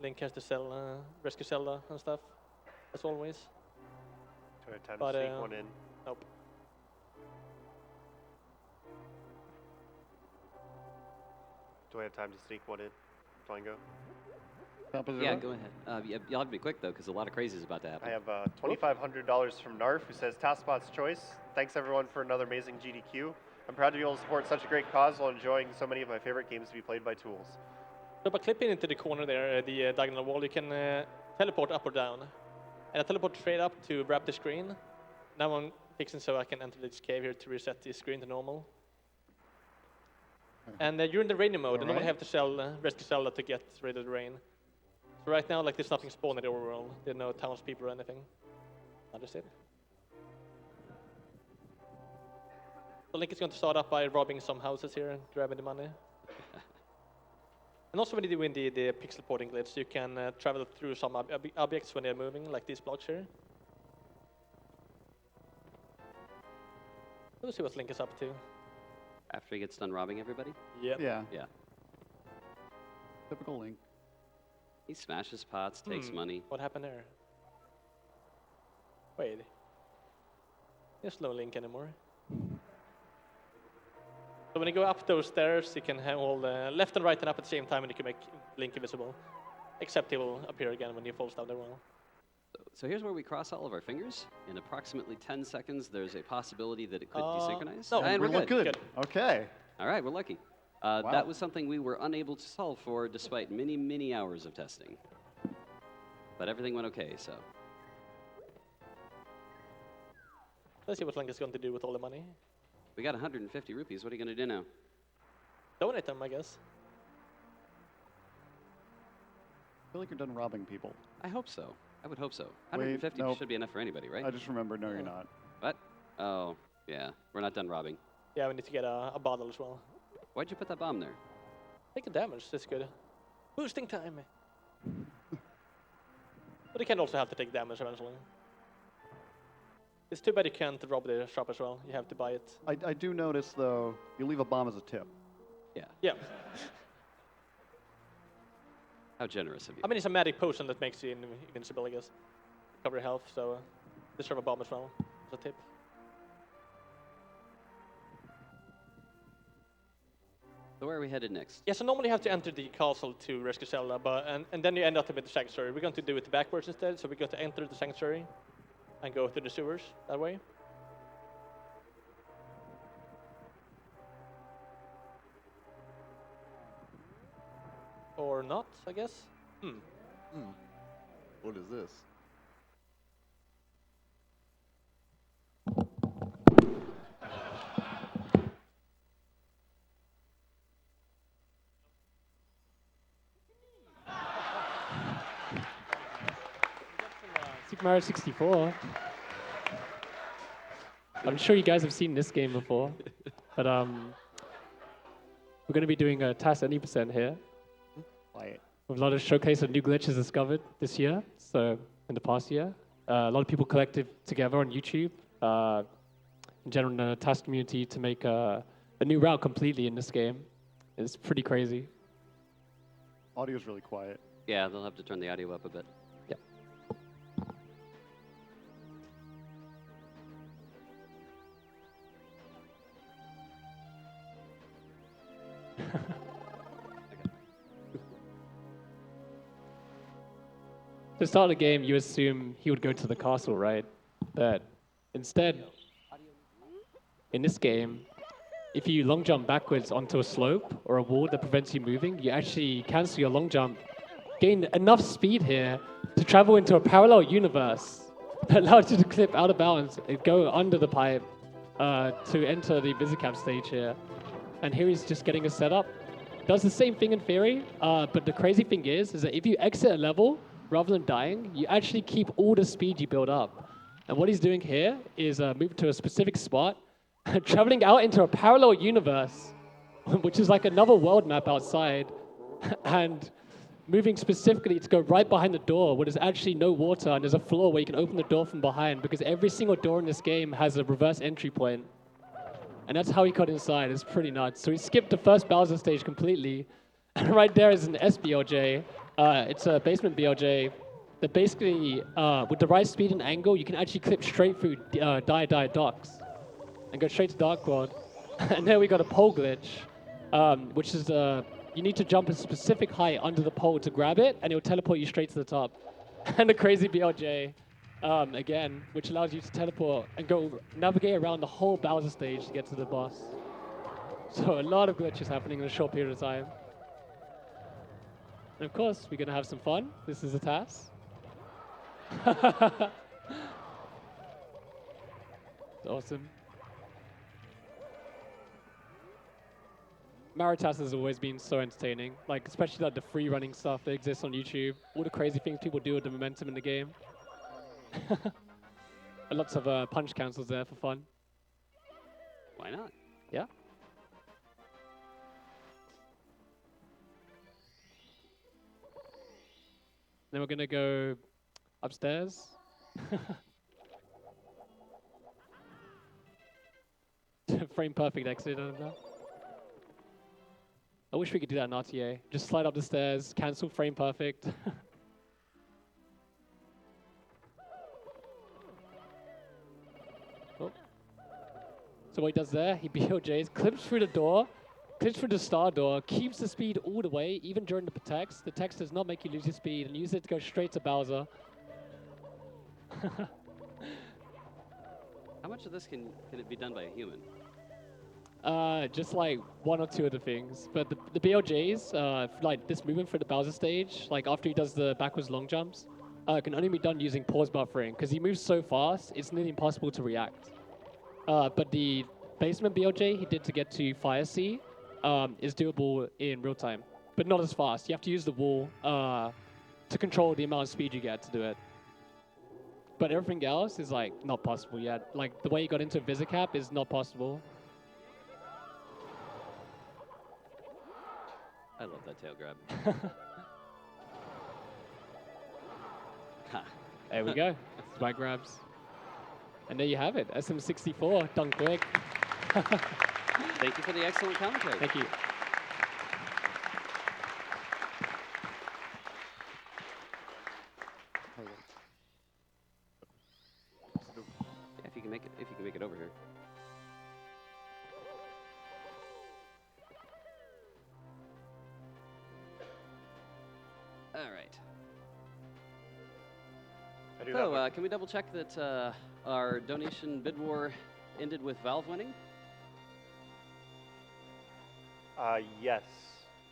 Link has to rescue Zelda and stuff, as always. Do I have time But, to sneak one in? Nope. Do I have time to sneak one in? Flango? Yeah, go ahead. You'll have to be quick though, because a lot of crazy is about to happen. I have $2,500 from Narf, who says Tasbot's choice. Thanks everyone for another amazing GDQ. I'm proud to be able to support such a great cause while enjoying so many of my favorite games to be played by tools. So by clipping into the corner there, the diagonal wall, you can teleport up or down. And I teleport straight up to wrap the screen. Now I'm fixing so I can enter this cave here to reset the screen to normal. And you're in the rainy mode, and normally have to rescue Zelda to get rid of the rain. So right now, like, there's nothing spawned in the overworld. There are no townspeople or anything. Not just it. So Link is going to start up by robbing some houses here and grabbing the money. And also when you do in the pixel porting glitch, you can travel through some objects when they're moving, like these blocks here. We'll see what Link is up to. After he gets done robbing everybody? Yep. Yeah, Yeah. typical Link. He smashes pots, takes money. What happened there? Wait. There's no Link anymore. So when you go up those stairs, you can hold left and right and up at the same time, and you can make Link invisible. Except he will appear again when he falls down the well. So here's where we cross all of our fingers. In approximately 10 seconds, there's a possibility that it could Uh, desynchronize. no, and We we're look good. good. Okay. All right, we're lucky. That was something we were unable to solve for despite many, many hours of testing. But everything went okay, so. Let's see what Link is going to do with all the money. We got 150 rupees. What are you going to do now? Donate them, I guess. I feel like you're done robbing people. I hope so. I would hope so. Wait, 150 nope. should be enough for anybody, right? I just remembered, no, you're not. Oh, yeah. We're not done robbing. Yeah, we need to get a bottle as well. Why'd you put that bomb there? Take the damage, that's good. Boosting time. But you can also have to take damage eventually. It's too bad you can't rob the shop as well. You have to buy it. I do notice, though, you leave a bomb as a tip. Yeah. Yeah. How generous of you. I mean, it's a magic potion that makes you invincible, I guess. Cover your health, so deserve a bomb as well. As a tip. So where are we headed next? Yeah, so normally you have to enter the castle to rescue Zelda, but and then you end up with the sanctuary. We're going to do it backwards instead, so we're going to enter the sanctuary and go through the sewers that way. Or not, I guess. What is this? Super Mario 64. I'm sure you guys have seen this game before, but we're going to be doing a TAS any % here. With a lot of showcase of new glitches discovered this year, so in the past year. A lot of people collected together on YouTube, in general in the TAS community, to make a new route completely in this game. It's pretty crazy. Audio's really quiet. Yeah, they'll have to turn the audio up a bit. Yeah. To start the game, you assume he would go to the castle, right? But instead, in this game, if you long jump backwards onto a slope or a wall that prevents you moving, you actually cancel your long jump, gain enough speed here to travel into a parallel universe that allows you to clip out of bounds and go under the pipe to enter the Visicap stage here. And here he's just getting a setup. Does the same thing in theory, but the crazy thing is that if you exit a level, rather than dying, you actually keep all the speed you build up. And what he's doing here is move to a specific spot, traveling out into a parallel universe, which is like another world map outside, and moving specifically to go right behind the door where there's actually no water and there's a floor where you can open the door from behind, because every single door in this game has a reverse entry point. And that's how he got inside. It's pretty nuts. So he skipped the first Bowser stage completely. And right there is an SBLJ. It's a basement BLJ that basically, with the right speed and angle, you can actually clip straight through docks and go straight to Dark World. And there we got a pole glitch, which is you need to jump a specific height under the pole to grab it, and it will teleport you straight to the top. And a crazy BLJ, again, which allows you to teleport and go navigate around the whole Bowser stage to get to the boss. So a lot of glitches happening in a short period of time. And of course, we're going to have some fun. This is a TAS. It's awesome. Mario TAS has always been so entertaining, like especially like the free running stuff that exists on YouTube, all the crazy things people do with the momentum in the game. And lots of punch cancels there for fun. Why not? Yeah. Then we're gonna go upstairs. Frame perfect exit. I don't know. I wish we could do that in RTA. Just slide up the stairs, cancel frame perfect. Oh. So what he does there, he BOJs, clips through the door, clips through the star door, keeps the speed all the way, even during the text. The text does not make you lose your speed, and use it to go straight to Bowser. How much of this can it be done by a human? Just like one or two of the things. But the BLJs, like this movement for the Bowser stage, like after he does the backwards long jumps, can only be done using pause buffering, because he moves so fast, it's nearly impossible to react. But the basement BLJ he did to get to Fire Sea is doable in real time, but not as fast. You have to use the wall to control the amount of speed you get to do it. but everything else is like not possible yet. Like the way you got into Visicap is not possible. I love that tail grab. There we go. Spike grabs. And there you have it. SM64 done quick. Thank you for the excellent commentary. Thank you. Yeah, if you can make it over here. All right. So, can we double check that our donation bid war ended with Valve winning? Yes.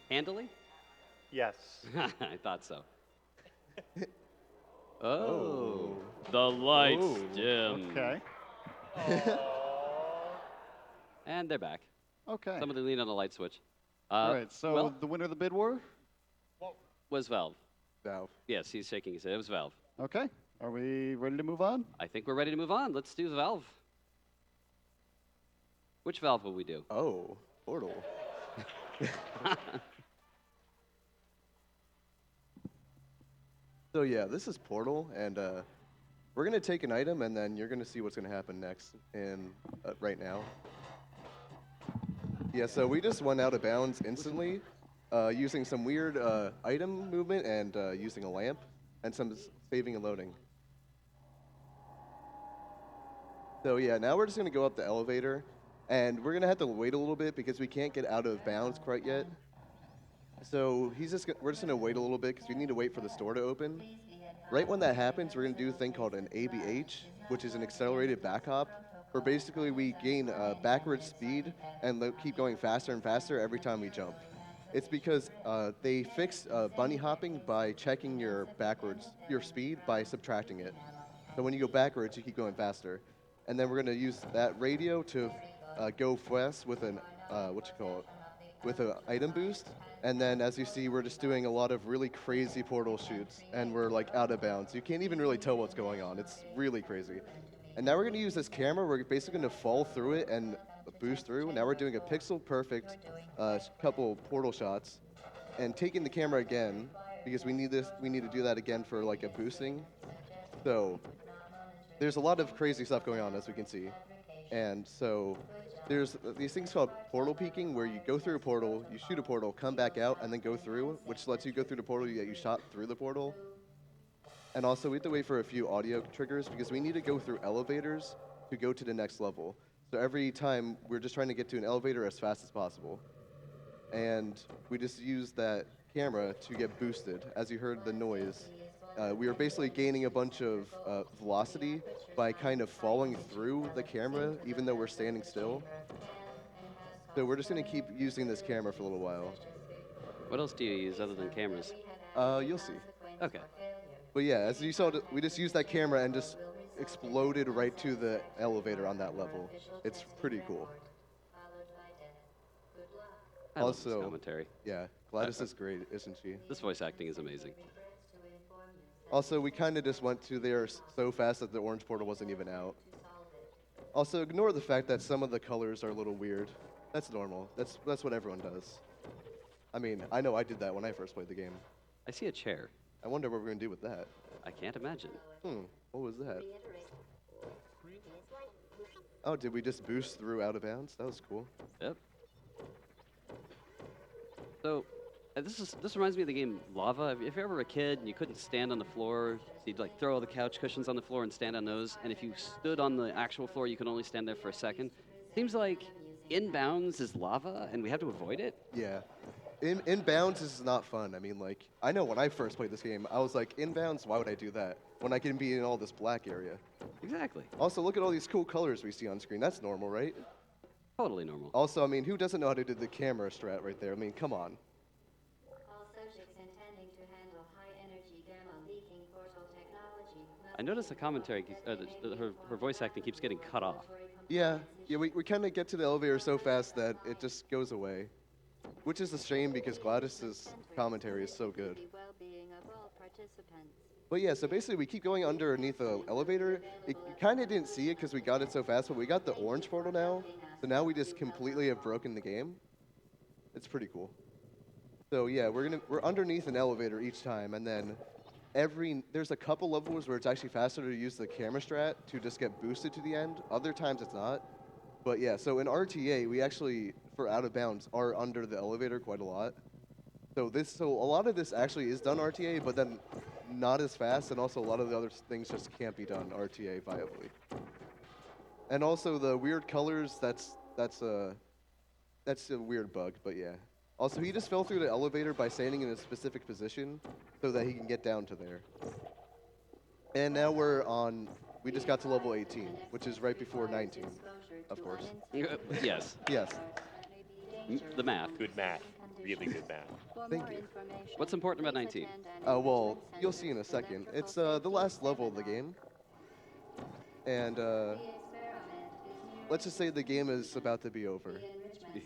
Handily? Yes. I thought so. Oh. The lights dim. Okay. And they're back. Okay. Somebody leaned on the light switch. All right, so well, the winner of the bid war? was Valve. Valve. Yes, he's shaking his head. It was Valve. Okay. Are we ready to move on? I think we're ready to move on. Let's do the Valve. Which Valve will we do? Oh, Portal. So yeah, this is Portal, and we're gonna take an item, and then you're gonna see what's gonna happen next in right now. Yeah, so we just went out of bounds instantly, using some weird item movement and using a lamp, and some saving and loading. So yeah, now we're just gonna go up the elevator, and we're gonna have to wait a little bit because we can't get out of bounds quite yet. So we're just gonna wait a little bit because we need to wait for the store to open. Right when that happens, we're gonna do a thing called an ABH, which is an accelerated back hop, where basically we gain backwards speed and keep going faster and faster every time we jump. It's because they fixed bunny hopping by checking your speed by subtracting it. So when you go backwards, you keep going faster. And then we're gonna use that radio to go fast with an with an item boost. And then as you see, we're just doing a lot of really crazy portal shoots, and we're like out of bounds. You can't even really tell what's going on. It's really crazy. And now we're gonna use this camera. We're basically gonna fall through it and boost through. Now we're doing a pixel perfect couple portal shots, and taking the camera again because we need to do that again for like a boosting. So there's a lot of crazy stuff going on, as we can see. And so there's these things called portal peeking, where you go through a portal, you shoot a portal, come back out, and then go through, which lets you go through the portal that you shot through the portal. And also, we have to wait for a few audio triggers because we need to go through elevators to go to the next level. So every time, we're just trying to get to an elevator as fast as possible. And we just use that camera to get boosted. As you heard the noise, we are basically gaining a bunch of velocity by kind of falling through the camera, even though we're standing still. So we're just going to keep using this camera for a little while. What else do you use other than cameras? You'll see. Okay. But yeah, as you saw, we just used that camera and just exploded right to the elevator on that level. It's pretty cool. I love this commentary. Yeah, Gladys is great, isn't she? This voice acting is amazing. Also, we kind of just went to there so fast that the orange portal wasn't even out. Also, ignore the fact that some of the colors are a little weird. That's normal. That's what everyone does. I mean, I know I did that when I first played the game. I see a chair. I wonder what we're gonna do with that. I can't imagine. What was that? Oh, did we just boost through out of bounds? That was cool. Yep. So, this reminds me of the game Lava. If you're ever a kid and you couldn't stand on the floor, so you'd like throw all the couch cushions on the floor and stand on those, and if you stood on the actual floor, you could only stand there for a second. Seems like inbounds is lava, and we have to avoid it. Yeah. Inbounds is not fun. I mean, like, I know when I first played this game, I was like, inbounds, why would I do that? When I can be in all this black area. Exactly. Also, look at all these cool colors we see on screen. That's normal, right? Totally normal. Also, I mean, who doesn't know how to do the camera strat right there? I mean, come on. I noticed the commentary, her voice acting keeps getting cut off. Yeah, we kind of get to the elevator so fast that it just goes away. Which is a shame because Gladys's commentary is so good. But yeah, so basically we keep going underneath the elevator. You kind of didn't see it because we got it so fast, but we got the orange portal now. So now we just completely have broken the game. It's pretty cool. So yeah, we're underneath an elevator each time, and then there's a couple levels where it's actually faster to use the camera strat to just get boosted to the end. Other times it's not. But yeah, so in RTA, we actually, for out of bounds, are under the elevator quite a lot. So a lot of this actually is done RTA, but then not as fast, and also a lot of the other things just can't be done RTA viably. And also the weird colors, that's a weird bug, but yeah. Also, he just fell through the elevator by standing in a specific position so that he can get down to there. And now we just got to level 18, which is right before 19, of course. Yes. Yes. The math. Good math. Really good math. Thank you. What's important about 19? Well, you'll see in a second. It's the last level of the game. And let's just say the game is about to be over.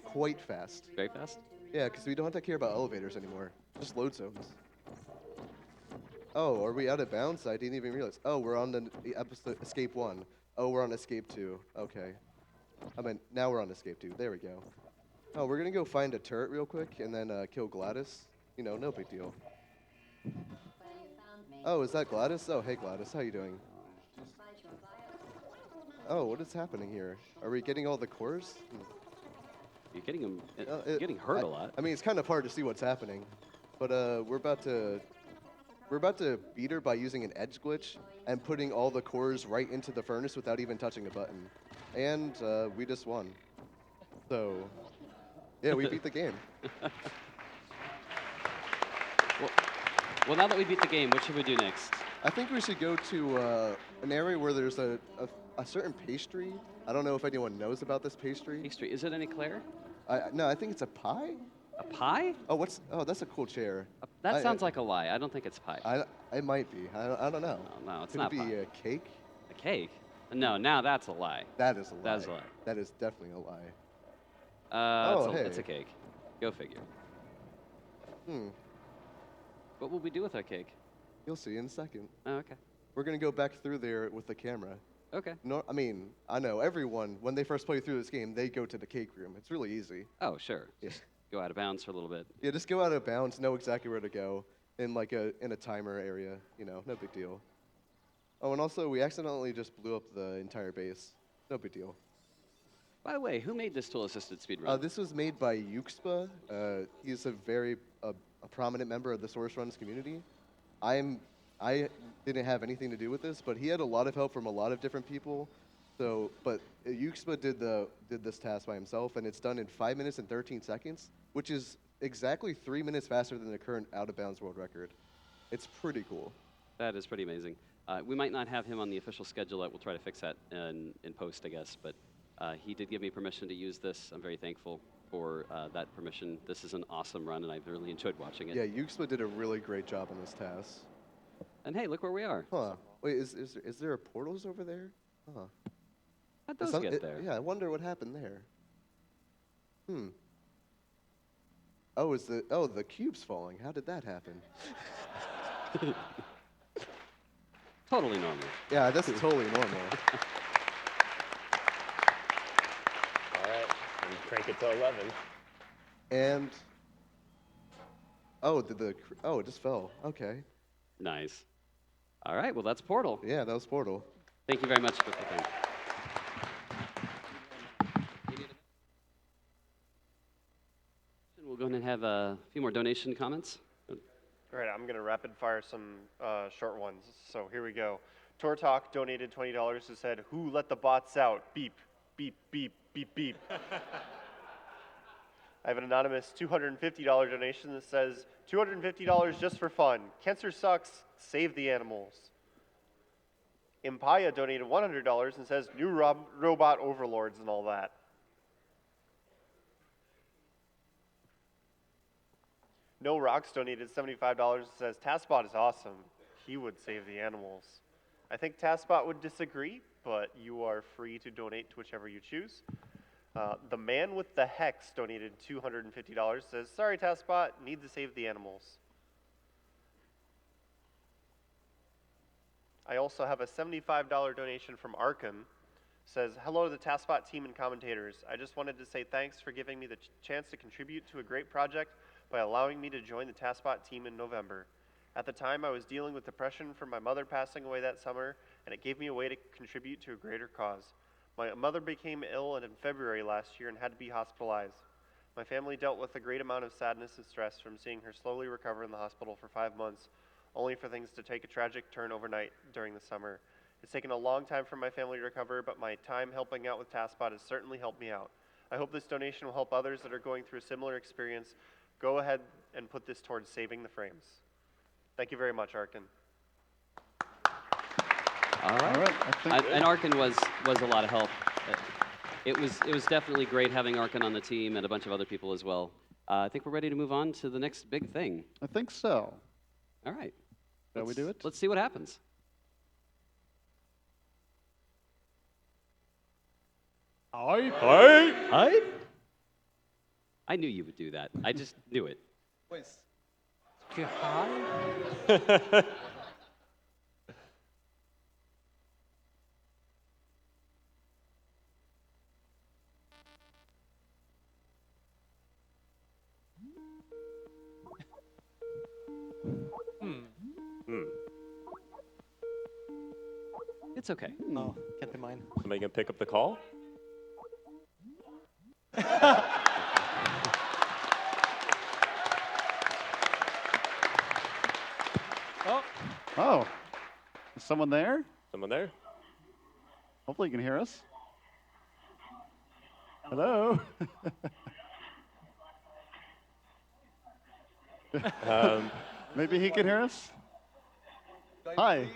Quite fast. Very fast? Yeah, because we don't have to care about elevators anymore. Just load zones. Oh, are we out of bounds? I didn't even realize. Oh, we're on the episode Escape 1. Oh, we're on Escape 2. Okay. Now we're on Escape 2. There we go. Oh, we're going to go find a turret real quick and then kill Gladys. You know, no big deal. Oh, is that Gladys? Oh, hey Gladys, how you doing? Oh, what is happening here? Are we getting all the cores? You're getting him. You're getting hurt a lot. I mean, it's kind of hard to see what's happening, but we're about to beat her by using an edge glitch and putting all the cores right into the furnace without even touching a button, and we just won. So, yeah, we beat the game. Well, now that we beat the game, what should we do next? I think we should go to an area where there's a certain pastry. I don't know if anyone knows about this pastry. Pastry? Is it an eclair? No, I think it's a pie. A pie? Oh, that's a cool chair. That sounds like a lie. I don't think it's pie. It might be. I don't know. No, it's Could not it be pie. a cake? A cake? No, now that's a lie. That is a lie. That is a lie. That is definitely a lie. It's a cake. Go figure. What will we do with our cake? You'll see in a second. Oh, okay. We're gonna go back through there with the camera. Okay. No, I know everyone when they first play through this game, they go to the cake room. It's really easy. Oh, sure. Yeah. Just go out of bounds for a little bit. Yeah, just go out of bounds, know exactly where to go in a timer area. You know, no big deal. Oh, and also we accidentally just blew up the entire base. No big deal. By the way, who made this tool-assisted speedrun? This was made by Yuxpa. He's a very prominent member of the Source Runs community. I didn't have anything to do with this, but he had a lot of help from a lot of different people. So, but Yuxpa did this task by himself, and it's done in 5 minutes and 13 seconds, which is exactly 3 minutes faster than the current out-of-bounds world record. It's pretty cool. That is pretty amazing. We might not have him on the official schedule. We'll try to fix that in post, I guess. But he did give me permission to use this. I'm very thankful for that permission. This is an awesome run, and I've really enjoyed watching it. Yeah, Yuxpa did a really great job on this task. And hey, look where we are. Huh. Wait, is there portals over there? Huh. How'd those get there? Yeah, I wonder what happened there. Oh, the cube's falling. How did that happen? Totally normal. Yeah, that's totally normal. All right, and crank it to 11. And it just fell. Okay. Nice. All right, well, that's Portal. Yeah, that was Portal. Thank you very much for the thing. We'll go ahead and have a few more donation comments. All right, I'm going to rapid fire some short ones. So here we go. Tortalk donated $20 and said, "Who let the bots out? Beep, beep, beep, beep, beep." I have an anonymous $250 donation that says, $250 just for fun. Cancer sucks, save the animals. Impaya donated $100 and says, new robot overlords and all that. No Rocks donated $75 and says, Tasbot is awesome. He would save the animals. I think Tasbot would disagree, but you are free to donate to whichever you choose. The man with the hex donated $250, says, sorry Tasbot, need to save the animals. I also have a $75 donation from Arkham. Says, hello to the Tasbot team and commentators. I just wanted to say thanks for giving me the chance to contribute to a great project by allowing me to join the Tasbot team in November. At the time, I was dealing with depression from my mother passing away that summer, and it gave me a way to contribute to a greater cause. My mother became ill in February last year and had to be hospitalized. My family dealt with a great amount of sadness and stress from seeing her slowly recover in the hospital for 5 months, only for things to take a tragic turn overnight during the summer. It's taken a long time for my family to recover, but my time helping out with Tasbot has certainly helped me out. I hope this donation will help others that are going through a similar experience. Go ahead and put this towards saving the frames. Thank you very much, Arkin. All right. And Arkin was a lot of help. It was definitely great having Arkin on the team and a bunch of other people as well. I think we're ready to move on to the next big thing. I think so. All right. Shall we do it? Let's see what happens. Hi. I knew you would do that. I just knew it. It's okay. Oh, can't be mine. Somebody gonna pick up the call? Oh, is someone there? Someone there? Hopefully you can hear us. Hello? Maybe he can hear us? Hi.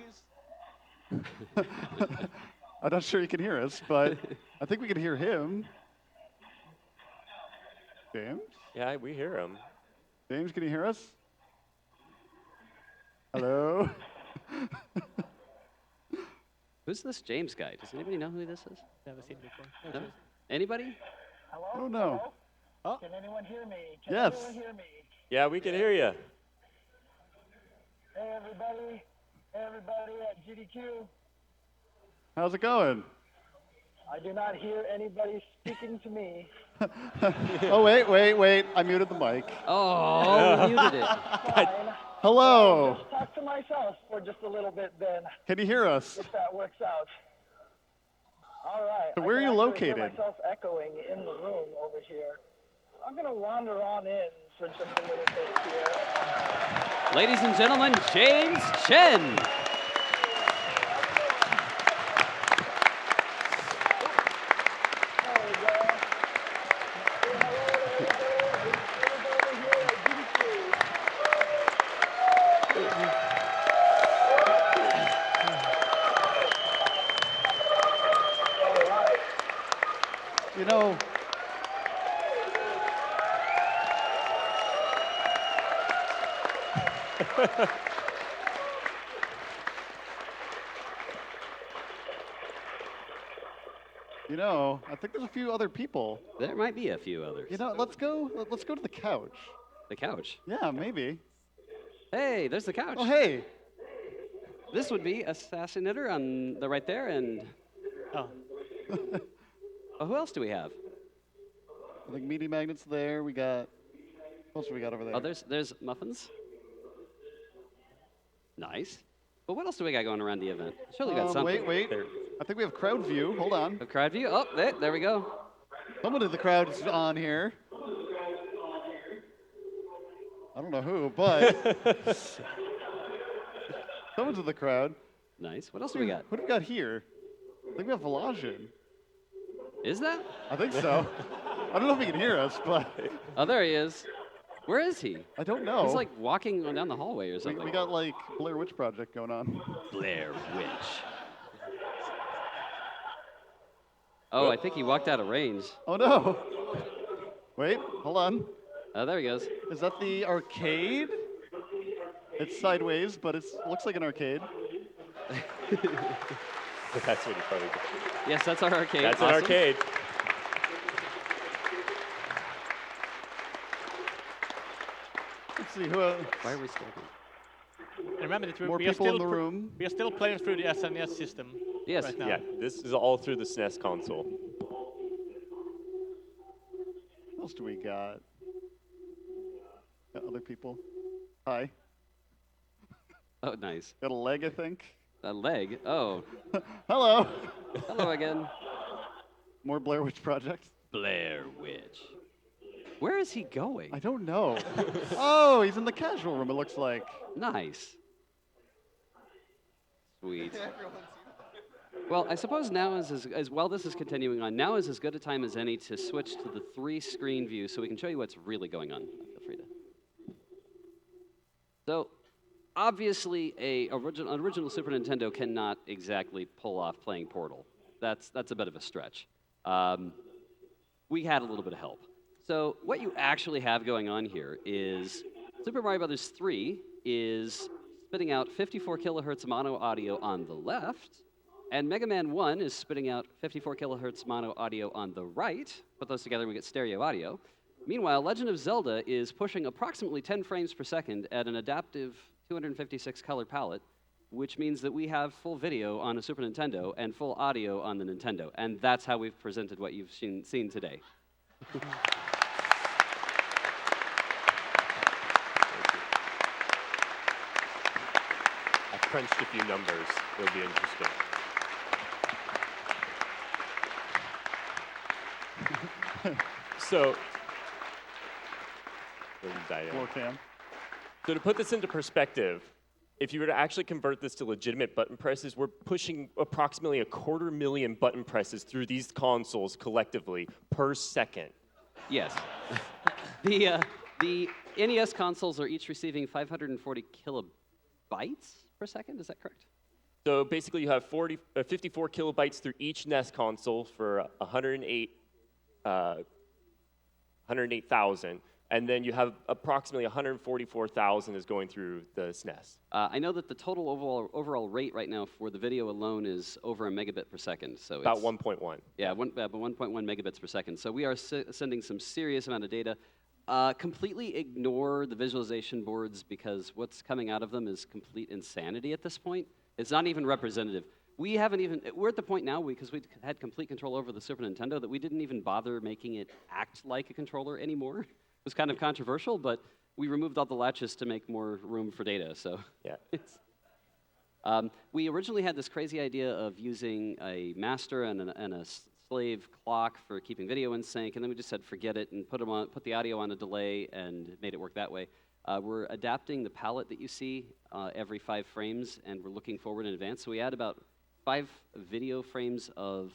I'm not sure he can hear us, but I think we can hear him. James? Yeah, we hear him. James, can you hear us? Hello? Who's this James guy? Does anybody know who this is? Never seen before. No? Anybody? Oh, no. Oh. Can anyone hear me? Yes. Anyone hear me? Yeah, we can hear you. Hey, everybody. Hey, everybody at GDQ. How's it going? I do not hear anybody speaking to me. Oh, wait. I muted the mic. Oh, muted it. Fine. Hello. I'll just talk to myself for just a little bit then, Can you hear us? if that works out. All right. So where are you I can actually located? hear myself echoing in the room over here. I'm going to wander on in for just a little bit here. Ladies and gentlemen, James Chen. You know, I think there's a few other people. There might be a few others. You know, let's go to the couch. The couch? Yeah, maybe. Hey, there's the couch. Oh, hey. This would be Assassinator on the right there, and Oh. who else do we have? I think Meaty Magnet's there. We got, what else do we got over there? Oh, there's Muffins. Nice. But what else do we got going around the event? Surely we got something. Wait. There. I think we have crowd view. Hold on. A crowd view? Oh, there we go. Someone in the crowd's on here. I don't know who, but someone's in the crowd. Nice. What else do we got? What do we got here? I think we have Volasian. Is that? I think so. I don't know if he can hear us, but Oh, there he is. Where is he? I don't know. He's like walking down the hallway or something. We got like Blair Witch Project going on. Blair Witch. Oh, I think he walked out of range. Oh no. Wait, hold on. Oh, there he goes. Is that the arcade? It's sideways, but it looks like an arcade. That's what he probably did. Yes, that's our arcade. That's awesome. an arcade. Let's see who. Why are we still going? remember that More we are people in still the room. we are still playing through the SNES system. Yes. Right now. Yeah, this is all through the SNES console. What else do we got? Got other people. Hi. Oh, nice. Got a leg, I think. A leg? Oh. Hello. Hello again. More Blair Witch Project. Blair Witch. Where is he going? I don't know. Oh, he's in the casual room, it looks like. Nice. Sweet. Well, I suppose now as while this is continuing on, now is as good a time as any to switch to the 3-screen view so we can show you what's really going on. Feel free to. So, obviously, an original Super Nintendo cannot exactly pull off playing Portal. That's a bit of a stretch. We had a little bit of help. So what you actually have going on here is Super Mario Bros. 3 is spitting out 54 kilohertz mono audio on the left, and Mega Man 1 is spitting out 54 kilohertz mono audio on the right. Put those together and we get stereo audio. Meanwhile, Legend of Zelda is pushing approximately 10 frames per second at an adaptive 256 color palette, which means that we have full video on a Super Nintendo and full audio on the Nintendo. And that's how we've presented what you've seen today. I crunched a few numbers. It'll be interesting. So, Floor cam. So to put this into perspective, if you were to actually convert this to legitimate button presses, we're pushing approximately 250,000 button presses through these consoles collectively per second. Yes. The NES consoles are each receiving 540 kilobytes per second, is that correct? So basically you have 54 kilobytes through each NES console for 108,000. And then you have approximately 144,000 is going through the SNES. I know that the total overall rate right now for the video alone is over a megabit per second. So About it's 1.1. Yeah, about 1.1 megabits per second. So we are sending some serious amount of data. Completely ignore the visualization boards because what's coming out of them is complete insanity at this point. It's not even representative. We're at the point now, because we had complete control over the Super Nintendo, that we didn't even bother making it act like a controller anymore. It was kind of controversial, but we removed all the latches to make more room for data, so. Yeah. We originally had this crazy idea of using a master and a slave clock for keeping video in sync, and then we just said forget it and put the audio on a delay and made it work that way. We're adapting the palette that you see every 5 frames, and we're looking forward in advance. So we add about 5 video frames of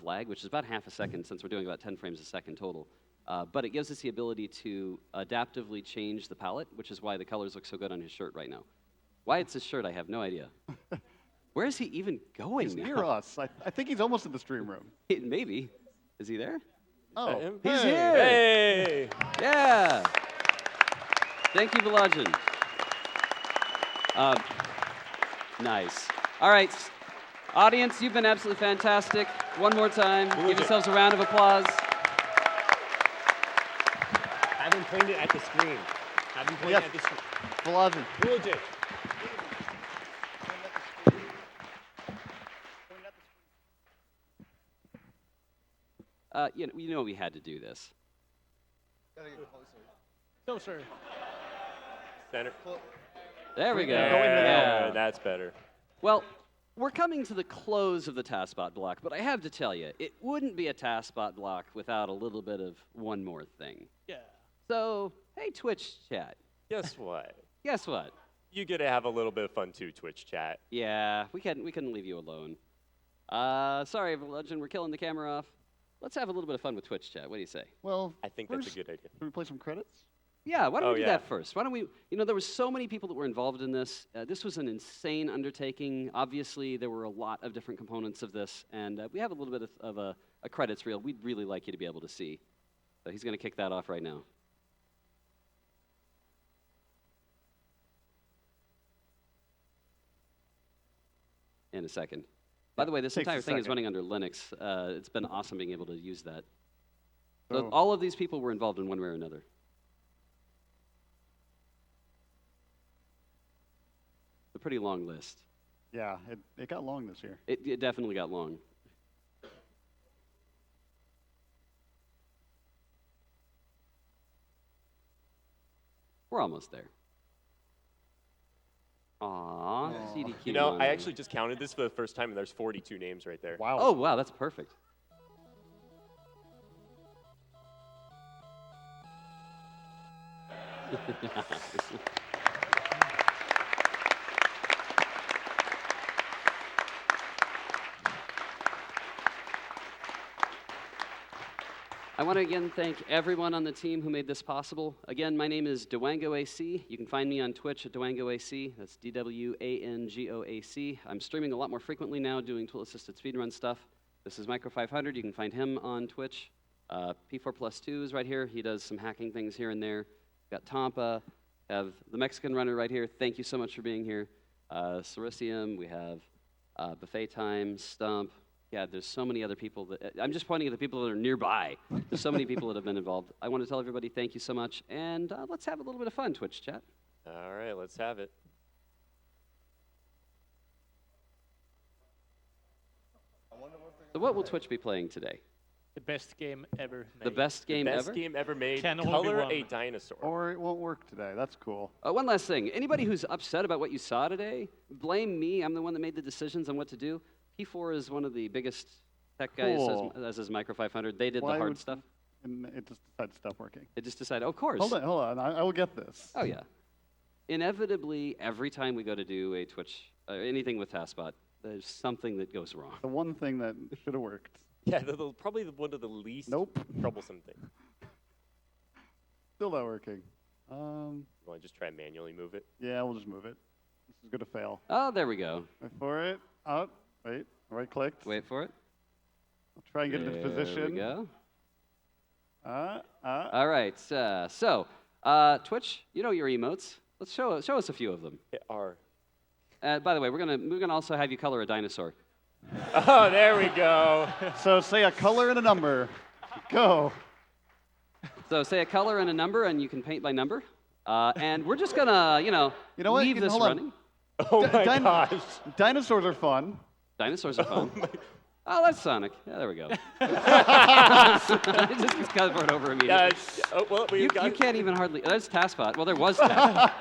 lag, which is about half a second since we're doing about 10 frames a second total. But it gives us the ability to adaptively change the palette, which is why the colors look so good on his shirt right now. Why it's his shirt, I have no idea. Where is he even going He's now? near us. I think he's almost in the stream room. Maybe. Is he there? Oh, He's hey. here. Hey! Yeah. Thank you, Velodgen. Nice. All right. Audience, you've been absolutely fantastic. One more time. Give yourselves a round of applause. Have him point it at the screen. Have him point it at the screen. Velodgen. Velodgen. You know we had to do this. Gotta get closer. Closer. Center. There we go. Yeah, that's better. Well, we're coming to the close of the Tasbot block, but I have to tell you, it wouldn't be a Tasbot block without a little bit of one more thing. Yeah. So, hey, Twitch chat. Guess what? Guess what? You get to have a little bit of fun too, Twitch chat. Yeah, we couldn't leave you alone. Sorry, Legend, we're killing the camera off. Let's have a little bit of fun with Twitch chat. What do you say? Well, I think that's a good idea. Can we play some credits? Yeah, why don't we do yeah. that first? Why don't we, there were so many people that were involved in this. This was an insane undertaking. Obviously, there were a lot of different components of this, and we have a little bit of a credits reel we'd really like you to be able to see. So he's going to kick that off right now. In a second. By the way, this Takes a entire thing is second. running under Linux. It's been awesome being able to use that. So Oh. all of these people were involved in one way or another. a pretty long list. Yeah, it got long this year. It definitely got long. We're almost there. Aww, CDQ. You know, I actually just counted this for the first time, and there's 42 names right there. Wow. Oh, wow, that's perfect. I want to again thank everyone on the team who made this possible. Again, my name is Dwango AC. You can find me on Twitch at Dwango AC. That's DWANGOAC. I'm streaming a lot more frequently now, doing tool-assisted speedrun stuff. This is Micro 500. You can find him on Twitch. P4+2 is right here. He does some hacking things here and there. Got Tampa. Have the Mexican runner right here. Thank you so much for being here. Cericium. We have Buffet Time, Stump. Yeah, there's so many other people that I'm just pointing at the people that are nearby. There's so many people that have been involved. I want to tell everybody thank you so much, and let's have a little bit of fun, Twitch chat. All right, let's have it. So what will Twitch be playing today? The best game ever made. The best game Best ever? game ever made. Can only be Color one. a dinosaur. Or it won't work today. That's cool. One last thing. Anybody who's upset about what you saw today, blame me. I'm the one that made the decisions on what to do. P4 is one of the biggest tech guys, Cool. as is Micro 500. They did Why the hard would- stuff. And it just decided to stop working. It just decided, of course. Hold on. I will get this. Oh, yeah. Inevitably, every time we go to do a Twitch, anything with Tasbot, there's something that goes wrong. The one thing that should have worked. Yeah, probably one of the least troublesome things. Still not working. You want to just try and manually move it? Yeah, we'll just move it. This is going to fail. Oh, there we go. Wait for it. Up. Wait. Right clicked. Wait for it. I'll try and get it into position. There we go. All right. Twitch, you know your emotes. Let's show us a few of them. R. By the way, we're gonna also have you color a dinosaur. Oh, there we go. So say a color and a number. Go. So say a color and a number, and you can paint by number. And we're just gonna, what? leave this Hold on. running. Oh my gosh. Dinosaurs are fun. Dinosaurs are fun. Oh, that's Sonic. Yeah, there we go. just cover it over immediately. You can't even hardly. That's Tasbot. Well, there was Tasbot.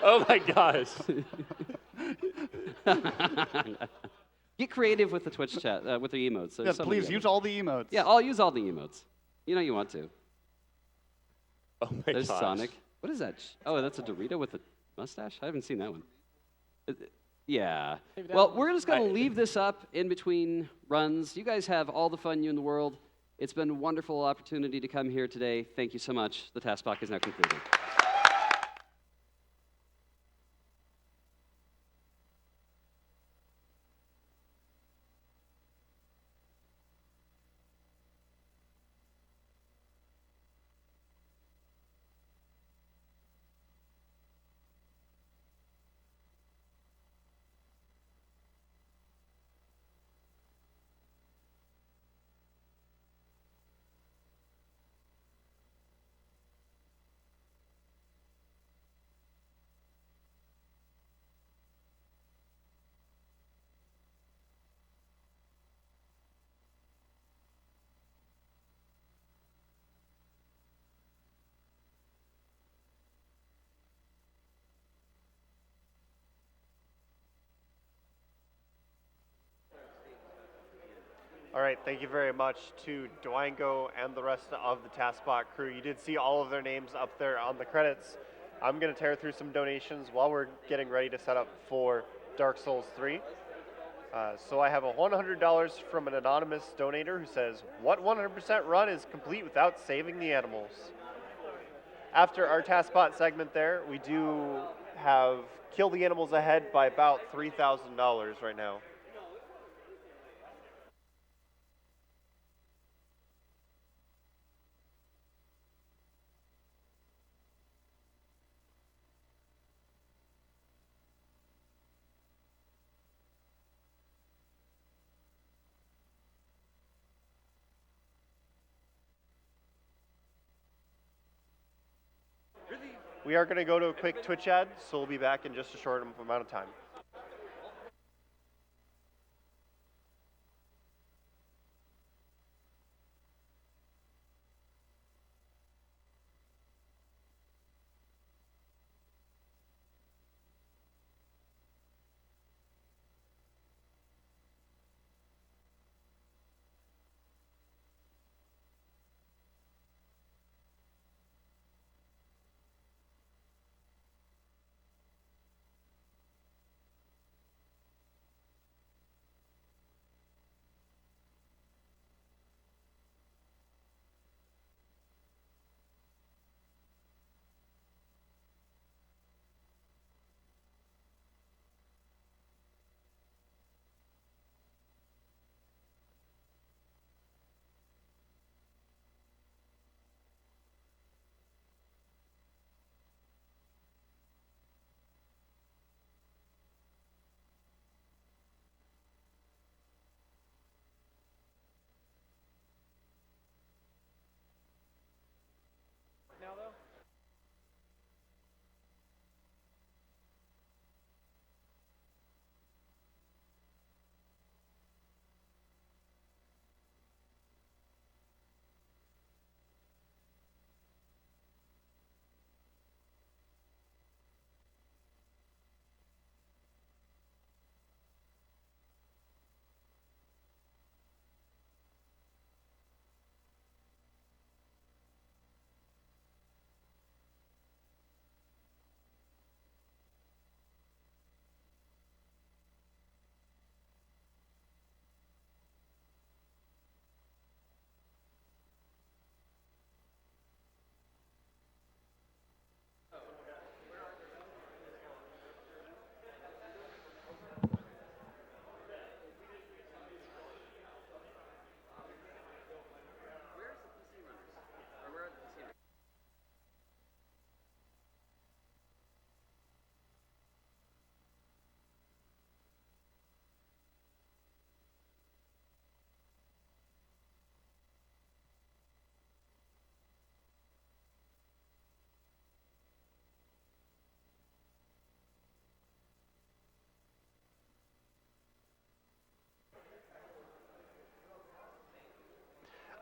Oh my gosh. Get creative with the Twitch chat, with the emotes. Yeah, please use all the emotes. Yeah, I'll use all the emotes. You know you want to. Oh my There's gosh. Sonic. What is that? Oh, that's a Dorito with a mustache? I haven't seen that one. Yeah. Well, we're just going to leave this up in between runs. You guys have all the fun you in the world. It's been a wonderful opportunity to come here today. Thank you so much. The Tasblock is now concluded. All right, thank you very much to Dwango and the rest of the Tasbot crew. You did see all of their names up there on the credits. I'm going to tear through some donations while we're getting ready to set up for Dark Souls 3. So I have a $100 from an anonymous donator who says, "What 100% run is complete without saving the animals?" After our Tasbot segment there, we do have Kill the Animals ahead by about $3,000 right now. We are going to go to a quick Twitch ad, so we'll be back in just a short amount of time. Now though?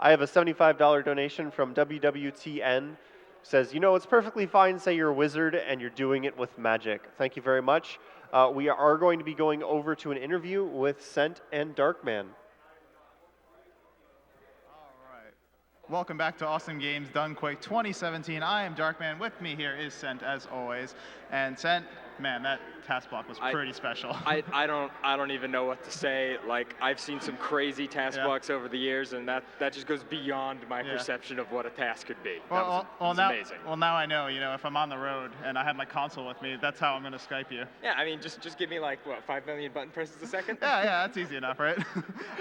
I have a $75 donation from WWTN. Says, you know, it's perfectly fine to say you're a wizard and you're doing it with magic. Thank you very much. We are going to be going over to an interview with Scent and Darkman. Welcome back to Awesome Games Done Quick 2017. I am Darkman. With me here is Scent, as always. And Scent, man, that Tasblock was pretty special. I don't even know what to say. Like, I've seen some crazy Tasblocks over the years, and that just goes beyond my perception of what a task could be. That was amazing. Well, now I know. You know, if I'm on the road and I have my console with me, that's how I'm going to Skype you. Yeah, I mean, just give me like what, 5 million button presses a second? Yeah, that's easy enough, right?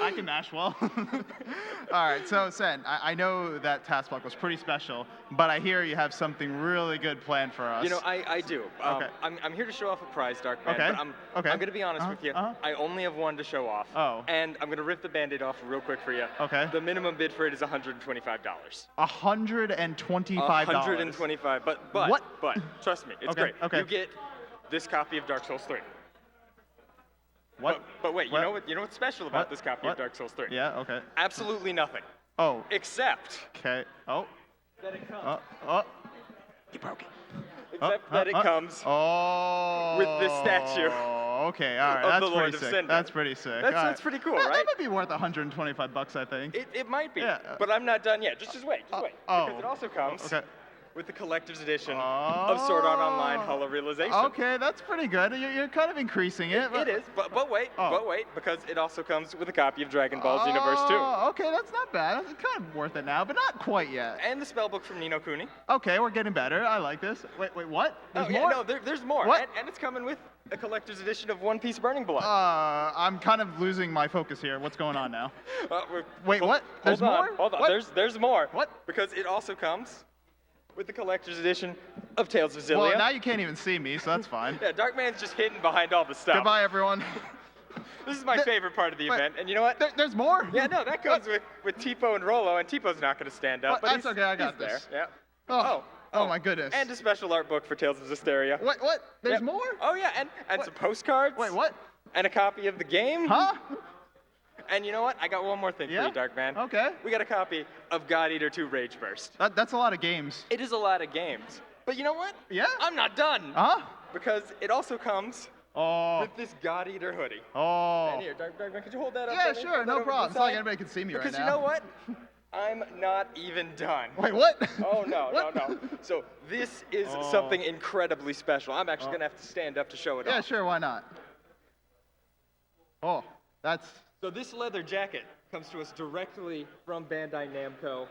I can mash well. All right, so Scent, I know that Tasblock was pretty special, but I hear you have something really good planned for us. You know, I do. Okay. I'm here to show off a prize, Darkman. Okay. But I'm going to be honest with you. I only have one to show off. Oh. And I'm going to rip the Band-Aid off real quick for you. Okay. The minimum bid for it is $125. $125. $125. But trust me, it's great. Okay. You get this copy of Dark Souls 3. What? But wait, you know what's special about this copy of Dark Souls 3? Yeah, okay. Absolutely nothing. Oh. Except. Okay. Oh. That it comes. You broke it. Except that it comes with this statue. Okay, all right. Of That's the Lord pretty of sick. Cinder. That's pretty sick. That's pretty cool, right? That might be worth $125, I think. It might be. Yeah. But I'm not done yet. Just wait. Because it also comes with the collector's edition of Sword Art Online Hollow Realization. Okay, that's pretty good. You're kind of increasing it. It is, but wait, because it also comes with a copy of Dragon Ball Xenoverse 2. Okay, that's not bad. It's kind of worth it now, but not quite yet. And the spellbook from Ni no Kuni. Okay, we're getting better. I like this. Wait, what? There's more? more? No, there's more. What? And it's coming with a collector's edition of One Piece Burning Blood. I'm kind of losing my focus here. What's going on now? Wait, hold- what? There's hold on, more? Hold on. What? There's more. What? Because it also comes with the collector's edition of Tales of Xillia. Well, now you can't even see me, so that's fine. Yeah, Darkman's just hidden behind all the stuff. Goodbye, everyone. This is my favorite part of the event, and you know what? There's more? Yeah, no, that comes with Tipo and Rolo, and Tipo's not going to stand up, but That's he's, okay, I got he's this. there. Yeah. Oh. Oh my goodness. And a special art book for Tales of Zestiria. What? There's Yep. more? Oh yeah, and some postcards. Wait, what? And a copy of the game. Huh? And you know what? I got one more thing for you, Darkman. Okay. We got a copy of God Eater 2 Rage Burst. That's a lot of games. It is a lot of games. But you know what? Yeah? I'm not done. Huh? Because it also comes with this God Eater hoodie. Oh. And here, Darkman, could you hold that up? Yeah, for me? sure, Hold no that over to the problem. It's not like side? anybody can see me Because right now. you know what? I'm not even done. Wait, what? Oh, no, What? no. So this is something incredibly special. I'm actually going to have to stand up to show it off. Yeah, sure, why not? Oh, that's... So this leather jacket comes to us directly from Bandai Namco.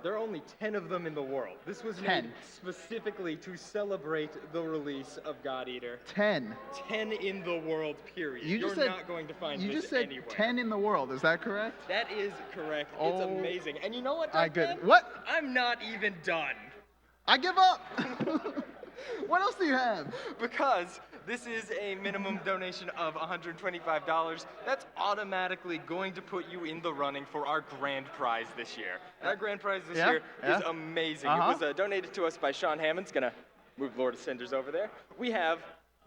There are only 10 of them in the world. This was 10. made specifically to celebrate the release of God Eater. 10. 10 in the world, period. You just You're said, not going to find you this just said anywhere. 10 in the world, is that correct? That is correct. It's Oh, amazing. And you know what, I Darkman? good. What? I'm not even done. I give up! What else do you have? Because this is a minimum donation of $125. That's automatically going to put you in the running for our grand prize this year. And our grand prize this year is amazing. It was donated to us by Sean Hammond's gonna move Lord of Cinders over there. We have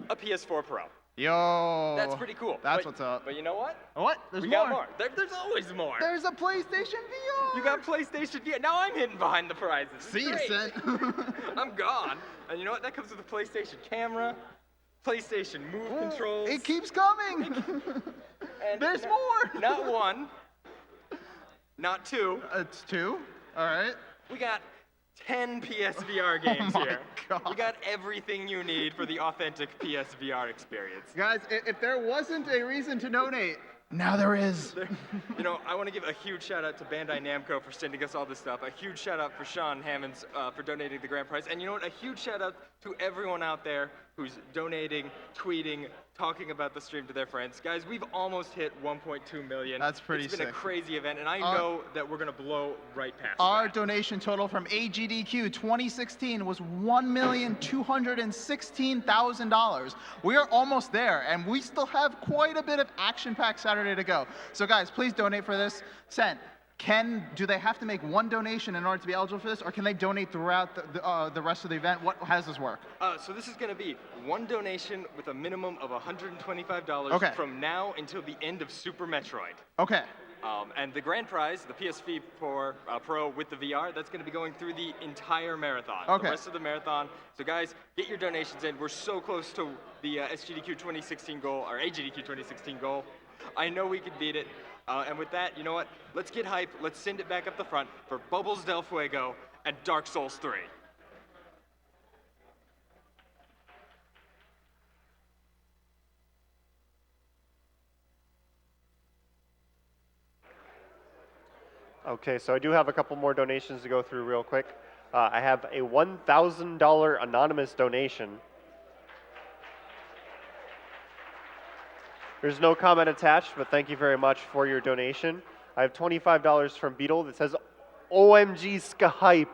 a PS4 Pro. Yo. That's pretty cool. That's what's up. But you know what? What? There's we more. got more. There's always more. There's a PlayStation VR. You got PlayStation VR. Now I'm hidden behind the prizes. It's See you, great. Sent. I'm gone. And you know what? That comes with a PlayStation camera, PlayStation Move controls. It keeps coming. And There's more. Not one. Not two. It's 2. All right. We got 10 PSVR games my here. God. We got everything you need for the authentic PSVR experience. Guys, if there wasn't a reason to donate, now there is. You know, I want to give a huge shout out to Bandai Namco for sending us all this stuff. A huge shout out for Sean Hammonds for donating the grand prize. And you know what? A huge shout out to everyone out there who's donating, tweeting, talking about the stream to their friends. Guys, we've almost hit 1.2 million. That's pretty It's been a sick. crazy event, and I know that we're going to blow right past Our donation total from AGDQ 2016 was $1,216,000. We are almost there, and we still have quite a bit of action-packed Saturday to go. So guys, please donate for this. Sent. Do they have to make one donation in order to be eligible for this, or can they donate throughout the rest of the event? How does this work? So this is going to be one donation with a minimum of $125 from now until the end of Super Metroid. Okay. And the grand prize, the PSV Pro with the VR, that's going to be going through the entire marathon. Okay. The rest of the marathon. So guys, get your donations in. We're so close to the SGDQ 2016 goal, or AGDQ 2016 goal. I know we can beat it. And with that, you know what? Let's get hype. Let's send it back up the front for Bubbles Del Fuego and Dark Souls 3. Okay, so I do have a couple more donations to go through real quick. I have a $1,000 anonymous donation. There's no comment attached, but thank you very much for your donation. I have $25 from Beetle that says, OMG Ska Hype.